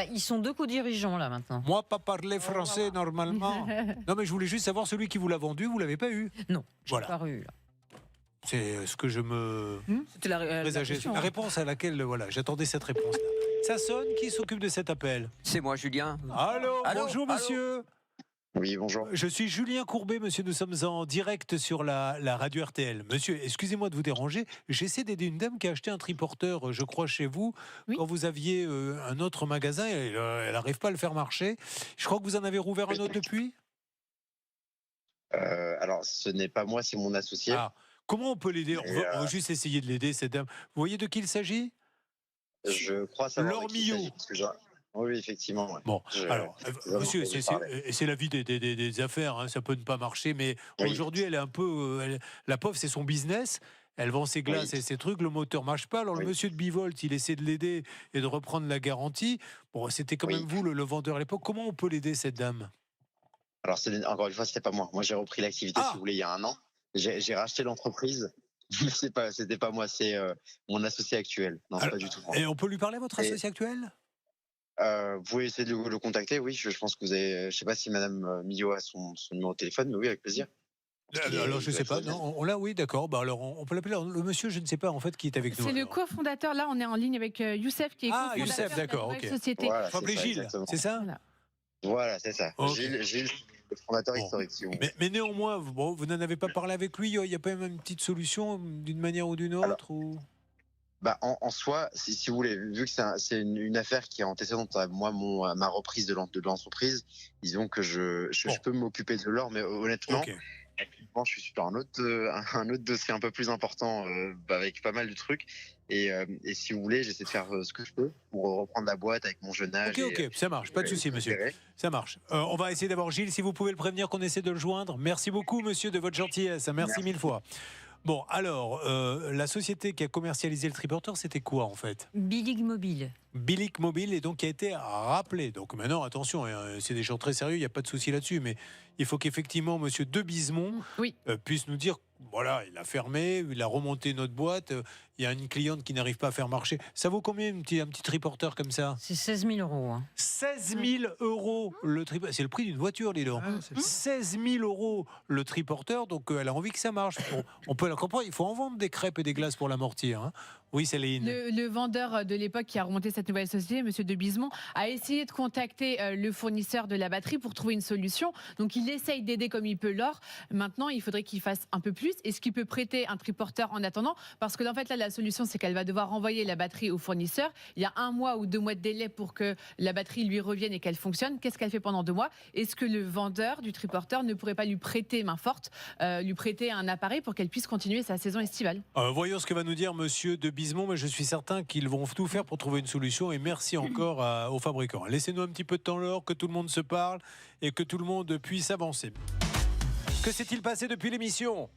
Speaker 18: Ils sont 2 co-dirigeants là maintenant.
Speaker 1: Moi, pas parler français normalement. Non, mais je voulais juste savoir celui qui vous l'a vendu, vous l'avez pas eu?
Speaker 18: Non,
Speaker 1: voilà.
Speaker 18: Pas eu là.
Speaker 1: C'est ce que je me
Speaker 13: C'était la
Speaker 1: présageais.
Speaker 13: question,
Speaker 1: La
Speaker 13: hein.
Speaker 1: réponse à laquelle j'attendais cette réponse-là. Ça sonne. Qui s'occupe de cet appel?
Speaker 20: C'est moi, Julien.
Speaker 1: Allô, bonjour
Speaker 20: allô.
Speaker 1: monsieur.
Speaker 20: Oui, bonjour.
Speaker 1: Je suis Julien Courbet, monsieur. Nous sommes en direct sur la radio RTL. Monsieur, excusez-moi de vous déranger. J'essaie d'aider une dame qui a acheté un triporteur, je crois, chez vous. Quand vous aviez un autre magasin, elle n'arrive pas à le faire marcher. Je crois que vous en avez rouvert un autre depuis.
Speaker 20: Alors, ce n'est pas moi, c'est mon associé.
Speaker 1: Ah, comment on peut l'aider? On va juste essayer de l'aider, cette dame. Vous voyez de qui il s'agit?
Speaker 20: Je crois savoir
Speaker 1: Laure
Speaker 20: de qui il s'agit, parce que oui, effectivement. Ouais.
Speaker 1: Bon, alors, monsieur, c'est la vie des affaires, hein, ça peut ne pas marcher, mais aujourd'hui, elle est un peu... la pauvre, c'est son business, elle vend ses glaces et ses trucs, le moteur marche pas, alors le monsieur de Bivolt, il essaie de l'aider et de reprendre la garantie. Bon, c'était quand même vous, le vendeur à l'époque. Comment on peut l'aider, cette dame?
Speaker 20: Alors, encore une fois, c'était pas moi. Moi, j'ai repris l'activité, si vous voulez, il y a 1 an. J'ai racheté l'entreprise. C'était pas moi, c'est mon associé actuel. Non, c'est pas du tout moi.
Speaker 1: Et on peut lui parler, votre associé actuel?
Speaker 20: Vous pouvez essayer de le contacter, oui. Je pense que vous avez. Je sais pas si Madame Millot a son numéro de téléphone, mais oui, avec plaisir.
Speaker 1: Alors, je sais pas. Non, on l'a, oui, d'accord. Bah, alors, on peut l'appeler. Le monsieur, je ne sais pas, en fait, qui est avec nous.
Speaker 3: C'est le cofondateur. Là, on est en ligne avec Youssef, qui est cofondateur
Speaker 1: Youssef, d'accord,
Speaker 3: de la société.
Speaker 20: Voilà,
Speaker 1: faut appeler Gilles, c'est ça?
Speaker 20: Voilà, c'est ça.
Speaker 1: Okay.
Speaker 20: Gilles, le fondateur historique, si vous voulez.
Speaker 1: Mais néanmoins, vous n'en avez pas parlé avec lui. Il n'y a pas même une petite solution, d'une manière ou d'une autre?
Speaker 20: En soi, si vous voulez, vu que c'est une affaire qui est antécédente à moi, ma reprise de l'entreprise, disons que je peux m'occuper de l'or, mais honnêtement, actuellement, je suis sur un autre dossier un peu plus important, avec pas mal de trucs. Et si vous voulez, j'essaie de faire ce que je peux pour reprendre la boîte avec mon jeune âge.
Speaker 1: Ok, ça marche, pas de souci, monsieur. Ça marche. On va essayer d'avoir Gilles, si vous pouvez le prévenir qu'on essaie de le joindre. Merci beaucoup, monsieur, de votre gentillesse. Merci mille fois. Bon, alors, la société qui a commercialisé le triporteur, c'était quoi en fait?
Speaker 18: Bilig Mobile.
Speaker 1: Bilig Mobile, et donc qui a été rappelé. Donc maintenant, attention, c'est des gens très sérieux, il n'y a pas de souci là-dessus, mais il faut qu'effectivement monsieur de Bismont puisse nous dire, voilà, il a fermé, il a remonté notre boîte, il y a une cliente qui n'arrive pas à faire marcher. Ça vaut combien un petit triporteur comme ça?
Speaker 18: C'est 16 000 €. Hein.
Speaker 1: 16 000 € le triporteur. C'est le prix d'une voiture, dis donc. 16 000 € le triporteur, donc elle a envie que ça marche. On peut la comprendre, il faut en vendre des crêpes et des glaces pour l'amortir. Hein. Oui, Céline.
Speaker 3: Le vendeur de l'époque qui a remonté cette nouvelle société, monsieur de Bismont, a essayé de contacter le fournisseur de la batterie pour trouver une solution. Donc il essaye d'aider comme il peut Laure. Maintenant, il faudrait qu'il fasse un peu plus. Est-ce qu'il peut prêter un triporteur en attendant? Parce que en fait, là, la solution, c'est qu'elle va devoir renvoyer la batterie au fournisseur. Il y a 1 mois ou 2 mois de délai pour que la batterie lui revienne et qu'elle fonctionne. Qu'est-ce qu'elle fait pendant 2 mois? Est-ce que le vendeur du triporteur ne pourrait pas lui prêter main forte, lui prêter un appareil pour qu'elle puisse continuer sa saison estivale?
Speaker 1: Voyons ce que va nous dire monsieur de Bismont, mais je suis certain qu'ils vont tout faire pour trouver une solution, et merci encore aux fabricants. Laissez-nous un petit peu de temps, Laure, que tout le monde se parle et que tout le monde puisse avancer. Que s'est-il passé depuis l'émission?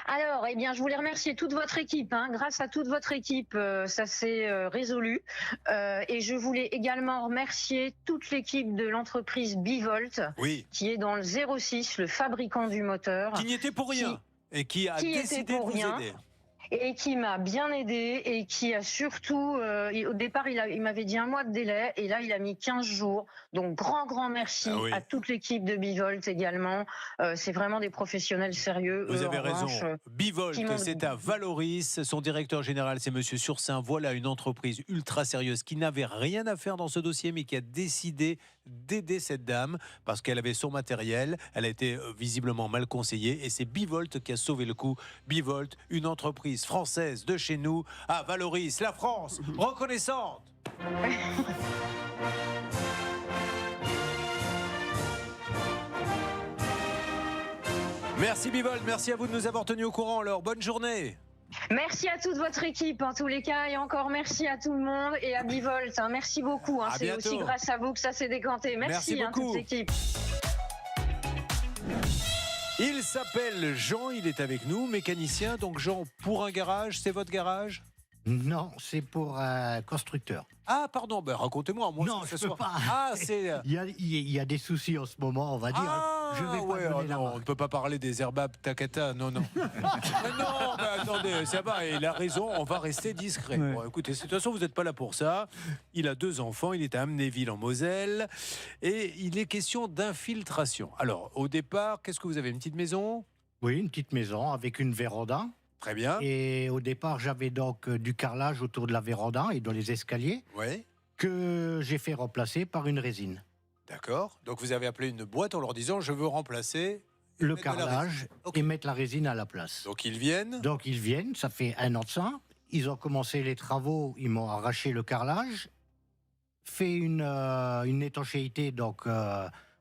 Speaker 21: Alors, eh bien, je voulais remercier toute votre équipe. Hein. Grâce à toute votre équipe, ça s'est résolu. Et je voulais également remercier toute l'équipe de l'entreprise Bivolt, qui est dans le 06, le fabricant du moteur.
Speaker 1: Qui n'y était pour rien et qui a décidé de vous aider.
Speaker 21: Et qui m'a bien aidé et qui a surtout, au départ, il m'avait dit 1 mois de délai et là, il a mis 15 jours. Donc, grand merci à toute l'équipe de Bivolt également. C'est vraiment des professionnels sérieux.
Speaker 1: Vous avez raison. Bivolt, c'est à Valoris. Son directeur général, c'est monsieur Sursaint. Voilà une entreprise ultra sérieuse qui n'avait rien à faire dans ce dossier, mais qui a décidé d'aider cette dame parce qu'elle avait son matériel. Elle a été visiblement mal conseillée et c'est Bivolt qui a sauvé le coup. Bivolt, une entreprise française de chez nous, à Valoris, la France, reconnaissante. Merci Bivolt, merci à vous de nous avoir tenus au courant. Alors, bonne journée.
Speaker 21: Merci à toute votre équipe, en tous les cas, et encore merci à tout le monde et à Bivolt. Hein, merci beaucoup. Hein, c'est aussi grâce à vous que ça s'est décanté. Merci toute l'équipe.
Speaker 1: Il s'appelle Jean, il est avec nous, mécanicien. Donc Jean, pour un garage, c'est votre garage?
Speaker 22: Non, c'est pour un constructeur.
Speaker 1: Ah, pardon, racontez-moi.
Speaker 22: Non, je ne peux pas.
Speaker 1: Ah, c'est...
Speaker 22: il y a des soucis en ce moment, on va dire. Je vais pas donner la marque.
Speaker 1: On ne peut pas parler des Herbab Takata, non. Non, attendez, ça va, il a raison, on va rester discret. Bon, écoutez, de toute façon, vous n'êtes pas là pour ça. Il a 2 enfants, il est à Amnéville, en Moselle, et il est question d'infiltration. Alors, au départ, qu'est-ce que vous avez, une petite maison?
Speaker 22: Oui, une petite maison avec une véranda.
Speaker 1: Très bien.
Speaker 22: Et au départ, j'avais donc du carrelage autour de la véranda et dans les escaliers que j'ai fait remplacer par une résine.
Speaker 1: D'accord. Donc vous avez appelé une boîte en leur disant je veux remplacer
Speaker 22: le carrelage et mettre la résine à la place.
Speaker 1: Donc ils viennent.
Speaker 22: Ça fait 1 an de ça. Ils ont commencé les travaux, ils m'ont arraché le carrelage, fait une étanchéité donc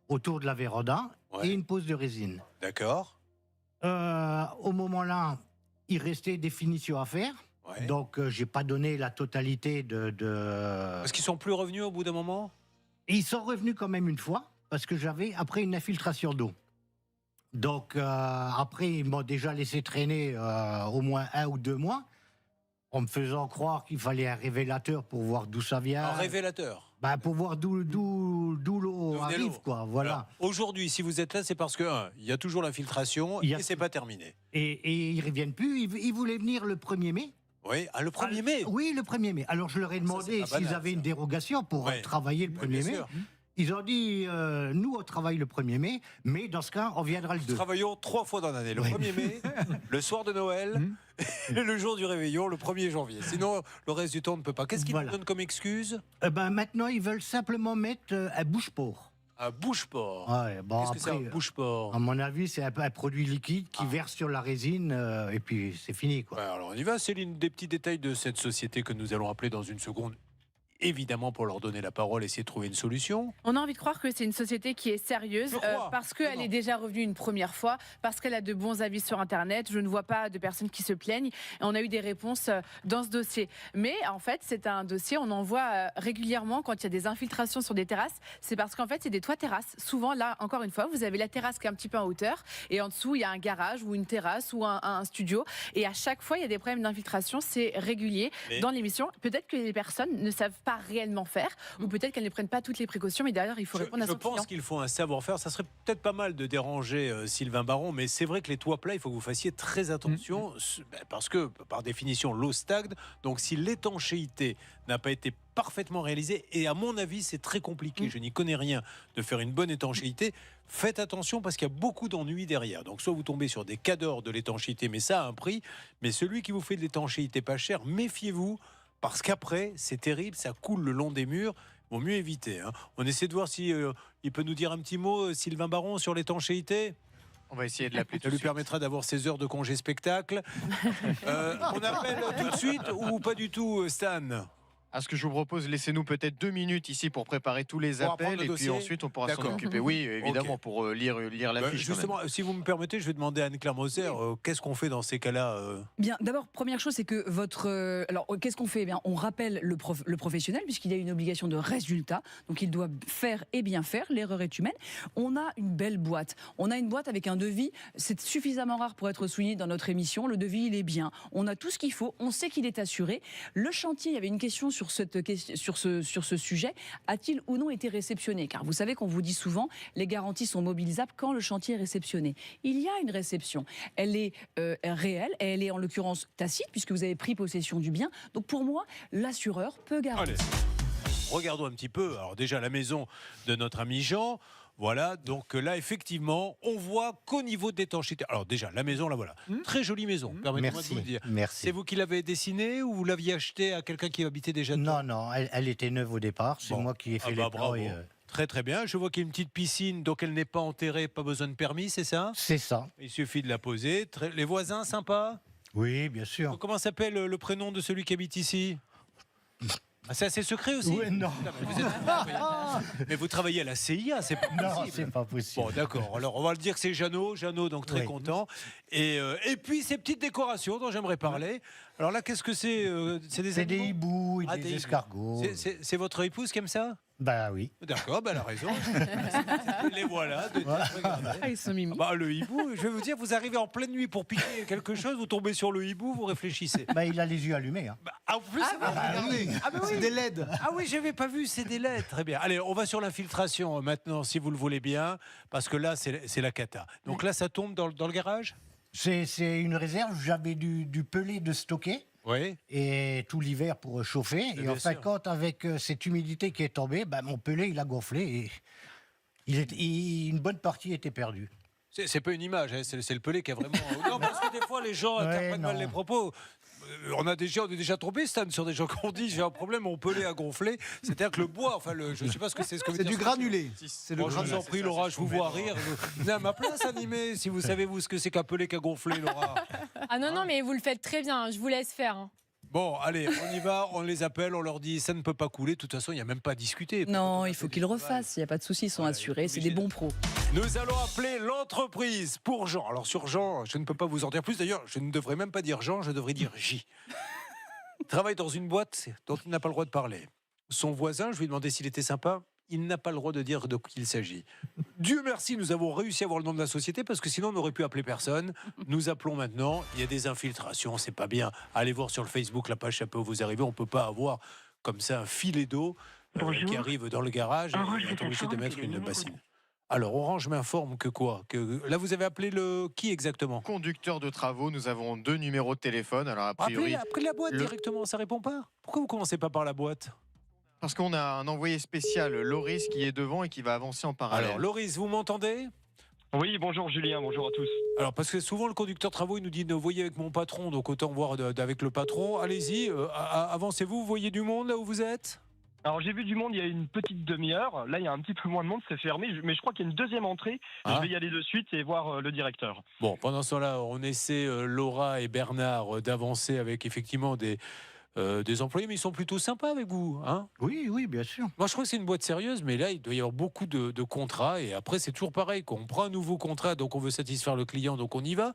Speaker 22: autour de la véranda et une pose de résine.
Speaker 1: D'accord.
Speaker 22: Au moment-là, il restait des finitions à faire. Donc j'ai pas donné la totalité de...
Speaker 1: Parce qu'ils sont plus revenus au bout d'un moment.
Speaker 22: Ils sont revenus quand même une fois, parce que j'avais après une infiltration d'eau. Donc après, ils m'ont déjà laissé traîner au moins 1 ou 2 mois, en me faisant croire qu'il fallait un révélateur pour voir d'où ça vient.
Speaker 1: Un révélateur.
Speaker 22: Pour voir d'où l'eau arrive, quoi. Voilà.
Speaker 1: Aujourd'hui, si vous êtes là, c'est parce que il y a toujours l'infiltration et c'est pas terminé.
Speaker 22: Et ils reviennent plus. Ils voulaient venir le 1er mai.
Speaker 1: Oui, le 1er mai.
Speaker 22: Oui, le 1er mai. Alors je leur ai demandé s'ils avaient une dérogation pour travailler le 1er mai. Ils ont dit, nous, on travaille le 1er mai, mais dans ce cas, on viendra le 2.
Speaker 1: Nous travaillons 3 fois dans l'année. Le 1er mai, le soir de Noël, et le jour du réveillon, le 1er janvier. Sinon, le reste du temps, on ne peut pas. Qu'est-ce qu'ils nous donnent comme excuse?
Speaker 22: Maintenant, ils veulent simplement mettre un bouche-port.
Speaker 1: Un bouche-port.
Speaker 22: Qu'est-ce
Speaker 1: que c'est un bouche-port?
Speaker 22: À mon avis, c'est un produit liquide qui verse sur la résine et puis c'est fini, quoi.
Speaker 1: Alors on y va, Céline, des petits détails de cette société que nous allons appeler dans une seconde. Évidemment, pour leur donner la parole, essayer de trouver une solution.
Speaker 3: On a envie de croire que c'est une société qui est sérieuse parce qu'elle est déjà revenue une première fois, parce qu'elle a de bons avis sur Internet. Je ne vois pas de personnes qui se plaignent. Et on a eu des réponses dans ce dossier. Mais en fait, c'est un dossier, on en voit régulièrement quand il y a des infiltrations sur des terrasses. C'est parce qu'en fait, c'est des toits terrasses. Souvent, là, encore une fois, vous avez la terrasse qui est un petit peu en hauteur et en dessous, il y a un garage ou une terrasse ou un studio. Et à chaque fois, il y a des problèmes d'infiltration. C'est régulier dans l'émission. Peut-être que les personnes ne savent pas réellement faire, ou peut-être qu'elles ne prennent pas toutes les précautions, mais d'ailleurs il faut répondre à son client.
Speaker 1: Je pense qu'il faut un savoir-faire. Ça serait peut-être pas mal de déranger Sylvain Baron, mais c'est vrai que les toits plats, il faut que vous fassiez très attention, parce que par définition l'eau stagne, donc si l'étanchéité n'a pas été parfaitement réalisée, et à mon avis c'est très compliqué, je n'y connais rien, de faire une bonne étanchéité, faites attention parce qu'il y a beaucoup d'ennuis derrière. Donc soit vous tombez sur des cadors de l'étanchéité, mais ça a un prix, mais celui qui vous fait de l'étanchéité pas cher, méfiez-vous. Parce qu'après, c'est terrible, ça coule le long des murs. Vaut mieux éviter. On essaie de voir si il peut nous dire un petit mot, Sylvain Baron, sur l'étanchéité.
Speaker 6: On va essayer de l'appeler.
Speaker 1: Ça lui permettra d'avoir ses heures de congé spectacle. On appelle tout de suite ou pas du tout, Stan?
Speaker 6: Ce que je vous propose, laissez-nous peut-être 2 minutes ici pour préparer tous les appels et puis ensuite on pourra s'en occuper. Oui, évidemment, pour lire la fiche.
Speaker 1: Justement, si vous me permettez, je vais demander à Anne-Claire Moser, qu'est-ce qu'on fait dans ces cas-là
Speaker 13: Bien, d'abord, première chose, c'est que alors, qu'est-ce qu'on fait? Eh bien, on rappelle le professionnel, puisqu'il a une obligation de résultat, donc il doit faire et bien faire, l'erreur est humaine. On a une belle boîte. On a une boîte avec un devis, c'est suffisamment rare pour être souligné dans notre émission. Le devis, il est bien. On a tout ce qu'il faut, on sait qu'il est assuré. Le chantier, il y avait une question sur ce sujet, a-t-il ou non été réceptionné? Car vous savez qu'on vous dit souvent, les garanties sont mobilisables quand le chantier est réceptionné. Il y a une réception. Elle est réelle, et elle est en l'occurrence tacite, puisque vous avez pris possession du bien. Donc pour moi, l'assureur peut garantir.
Speaker 1: Allez, regardons un petit peu. Alors déjà, la maison de notre ami Jean. Voilà, donc là, effectivement, on voit qu'au niveau d'étanchéité. Alors déjà, la maison, là, voilà. Très jolie maison, permettez-moi de vous le dire.
Speaker 22: Merci.
Speaker 1: C'est vous qui l'avez dessinée ou vous l'aviez achetée à quelqu'un qui habitait déjà dedans?
Speaker 22: Non, elle était neuve au départ. C'est moi qui ai fait les plans.
Speaker 1: Très très bien. Je vois qu'il y a une petite piscine, donc elle n'est pas enterrée, pas besoin de permis, c'est ça?
Speaker 22: C'est ça.
Speaker 1: Il suffit de la poser. Les voisins, sympas?
Speaker 22: Oui, bien sûr.
Speaker 1: Comment s'appelle le prénom de celui qui habite ici? C'est assez secret aussi?
Speaker 22: Oui, non.
Speaker 1: Mais vous travaillez à la CIA, c'est pas possible.
Speaker 22: Non, c'est pas possible.
Speaker 1: Bon, d'accord. Alors, on va le dire que c'est Jeannot, donc très content. Et puis, ces petites décorations dont j'aimerais parler. Alors là, qu'est-ce que c'est?
Speaker 22: C'est des hiboux et des escargots.
Speaker 1: C'est votre épouse qui aime ça?
Speaker 22: Bah oui.
Speaker 1: D'accord, elle a raison. Les voilà.
Speaker 3: Ils sont mimi.
Speaker 1: Le hibou, je vais vous dire, vous arrivez en pleine nuit pour piquer quelque chose, vous tombez sur le hibou, vous réfléchissez.
Speaker 22: Il a les yeux allumés.
Speaker 1: En plus,
Speaker 15: oui. C'est des LED.
Speaker 1: Ah oui, j'avais pas vu, c'est des LED. Très bien. Allez, on va sur l'infiltration maintenant, si vous le voulez bien, parce que là, c'est la cata. Donc là, ça tombe dans le garage?
Speaker 22: C'est une réserve. J'avais du pelé de stocker.
Speaker 1: Oui.
Speaker 22: Et tout l'hiver pour chauffer. Et en fin de compte, avec cette humidité qui est tombée, mon pelé, il a gonflé et une bonne partie était perdue.
Speaker 1: C'est pas une image, hein, c'est le Pelé qui a vraiment. Non, parce que des fois, les gens interprètent mal les propos. On est déjà trompé, Stan, sur des gens qui ont dit j'ai un problème, mon Pelé a gonflé. C'est-à-dire que le bois, enfin, je ne sais pas ce que c'est.
Speaker 15: C'est du granulé.
Speaker 1: Je vous en prie, Laura, je vous vois rire. Venez à ma place, animé, si vous savez, vous, ce que c'est qu'un Pelé qui a gonflé, Laura.
Speaker 4: Ah non, mais vous le faites très bien, je vous laisse faire. Hein.
Speaker 1: Bon, allez, on y va, on les appelle, on leur dit ça ne peut pas couler. De toute façon, il n'y a même pas à discuter.
Speaker 13: Non, il faut qu'ils le refassent, il n'y a pas de souci, ils sont assurés, c'est des bons pros.
Speaker 1: Nous allons appeler l'entreprise pour Jean. Alors sur Jean, je ne peux pas vous en dire plus. D'ailleurs, je ne devrais même pas dire Jean, je devrais dire J. Il travaille dans une boîte dont il n'a pas le droit de parler. Son voisin, je lui ai demandé s'il était sympa. Il n'a pas le droit de dire de qui il s'agit. Dieu merci, nous avons réussi à avoir le nom de la société parce que sinon on n'aurait pu appeler personne. Nous appelons maintenant. Il y a des infiltrations, c'est pas bien. Allez voir sur le Facebook la page, ça peut vous arriver. On peut pas avoir comme ça un filet d'eau qui arrive dans le garage et on est obligé de mettre une bassine. Alors Orange m'informe que quoi là vous avez appelé qui exactement?
Speaker 6: Conducteur de travaux, nous avons 2 numéros de téléphone. Alors a priori,
Speaker 1: après la boîte directement, ça répond pas. Pourquoi vous commencez pas par la boîte?
Speaker 6: Parce qu'on a un envoyé spécial, Loris, qui est devant et qui va avancer en parallèle.
Speaker 1: Alors Loris, vous m'entendez?
Speaker 16: Oui, bonjour Julien, bonjour à tous.
Speaker 1: Alors parce que souvent le conducteur de travaux il nous dit vous voyez avec mon patron, donc autant voir avec le patron. Allez-y, avancez-vous, vous voyez du monde là où vous êtes?
Speaker 16: Alors j'ai vu du monde il y a une petite demi-heure, là il y a un petit peu moins de monde, c'est fermé, mais je crois qu'il y a une deuxième entrée, je vais y aller de suite et voir le directeur.
Speaker 1: Bon, pendant ce temps-là, on essaie, Laura et Bernard, d'avancer avec effectivement des employés, mais ils sont plutôt sympas avec vous, hein?
Speaker 22: Oui, bien sûr.
Speaker 1: Moi, je crois que c'est une boîte sérieuse, mais là, il doit y avoir beaucoup de contrats. Et après, c'est toujours pareil. Quand on prend un nouveau contrat, donc on veut satisfaire le client, donc on y va.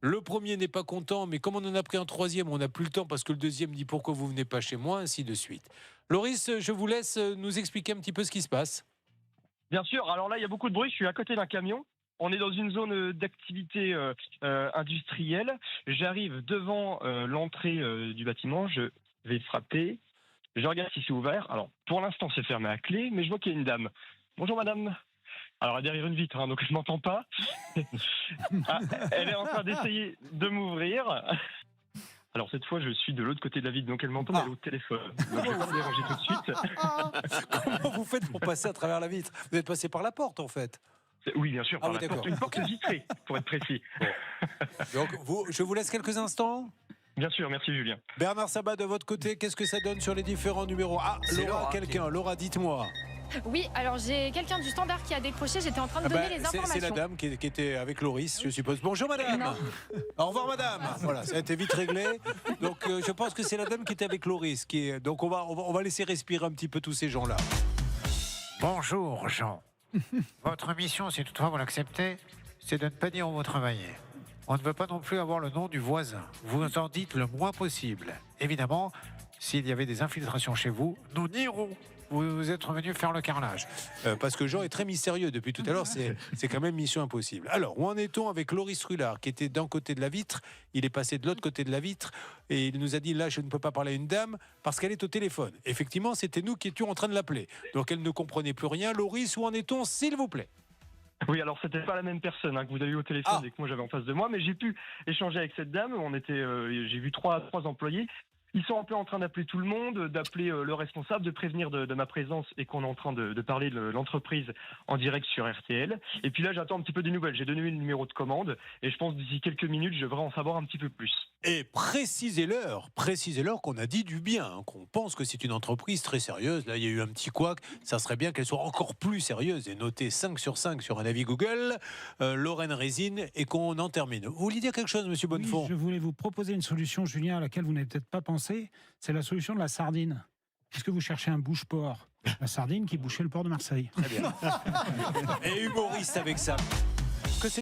Speaker 1: Le premier n'est pas content, mais comme on en a pris un troisième, on n'a plus le temps parce que le deuxième dit pourquoi vous venez pas chez moi, ainsi de suite. Loris, je vous laisse nous expliquer un petit peu ce qui se passe.
Speaker 16: Bien sûr. Alors là, il y a beaucoup de bruit. Je suis à côté d'un camion. On est dans une zone d'activité industrielle. J'arrive devant l'entrée du bâtiment. Je vais frapper. Je regarde si c'est ouvert. Alors, pour l'instant, c'est fermé à clé, mais je vois qu'il y a une dame. Bonjour, madame. Alors, elle est derrière une vitre, hein, donc je ne m'entends pas. Elle est en train d'essayer de m'ouvrir. Alors, cette fois, je suis de l'autre côté de la vitre, donc elle m'entend, mais elle est au téléphone. Donc, je vais pas la déranger tout de suite.
Speaker 1: Comment vous faites pour passer à travers la vitre? Vous êtes passé par la porte, en fait.
Speaker 16: Oui, bien sûr, par la porte. Une porte vitrée, pour être précis.
Speaker 1: Donc, je vous laisse quelques instants.
Speaker 16: Bien sûr, merci Julien.
Speaker 1: Bernard Sabat, de votre côté, qu'est-ce que ça donne sur les différents numéros? Ah, Laura, quelqu'un. Laura, dites-moi.
Speaker 4: Oui, alors j'ai quelqu'un du standard qui a décroché, j'étais en train de donner les informations.
Speaker 1: C'est la dame qui était avec Loris, je suppose. Bonjour madame. Au revoir madame. Voilà, ça a été vite réglé. Donc je pense que c'est la dame qui était avec Loris. Donc on va laisser respirer un petit peu tous ces gens-là.
Speaker 9: Bonjour Jean. Votre mission, si toutefois vous l'acceptez, c'est de ne pas dire où vous travaillez. On ne veut pas non plus avoir le nom du voisin. Vous en dites le moins possible. Évidemment, s'il y avait des infiltrations chez vous, nous nierons. Vous êtes revenu faire le carrelage.
Speaker 1: Parce que Jean est très mystérieux depuis tout à l'heure, c'est quand même mission impossible. Alors, où en est-on avec Loris Rullard, qui était d'un côté de la vitre, il est passé de l'autre côté de la vitre, et il nous a dit, là, je ne peux pas parler à une dame, parce qu'elle est au téléphone. Effectivement, c'était nous qui étions en train de l'appeler. Donc, elle ne comprenait plus rien. Loris, où en est-on, s'il vous plaît?
Speaker 16: Oui, alors c'était pas la même personne que vous avez eu au téléphone et que moi j'avais en face de moi, mais j'ai pu échanger avec cette dame. J'ai vu trois employés. Ils sont un peu en train d'appeler tout le monde, d'appeler le responsable, de prévenir de ma présence et qu'on est en train de parler de l'entreprise en direct sur RTL. Et puis là, j'attends un petit peu des nouvelles. J'ai donné le numéro de commande et je pense d'ici quelques minutes, je devrais en savoir un petit peu plus.
Speaker 1: Et précisez-leur qu'on a dit du bien, hein, qu'on pense que c'est une entreprise très sérieuse. Là, il y a eu un petit couac. Ça serait bien qu'elle soit encore plus sérieuse et notée 5 sur 5 sur un avis Google, Lorraine Résine, et qu'on en termine. Vous vouliez dire quelque chose, monsieur Bonnefond?
Speaker 23: Oui, je voulais vous proposer une solution, Julien, à laquelle vous n'avez peut-être pas pensé. C'est la solution de la sardine. Est-ce que vous cherchez un bouche-port? La sardine qui bouchait le port de Marseille.
Speaker 1: Très bien. Et humoriste avec ça.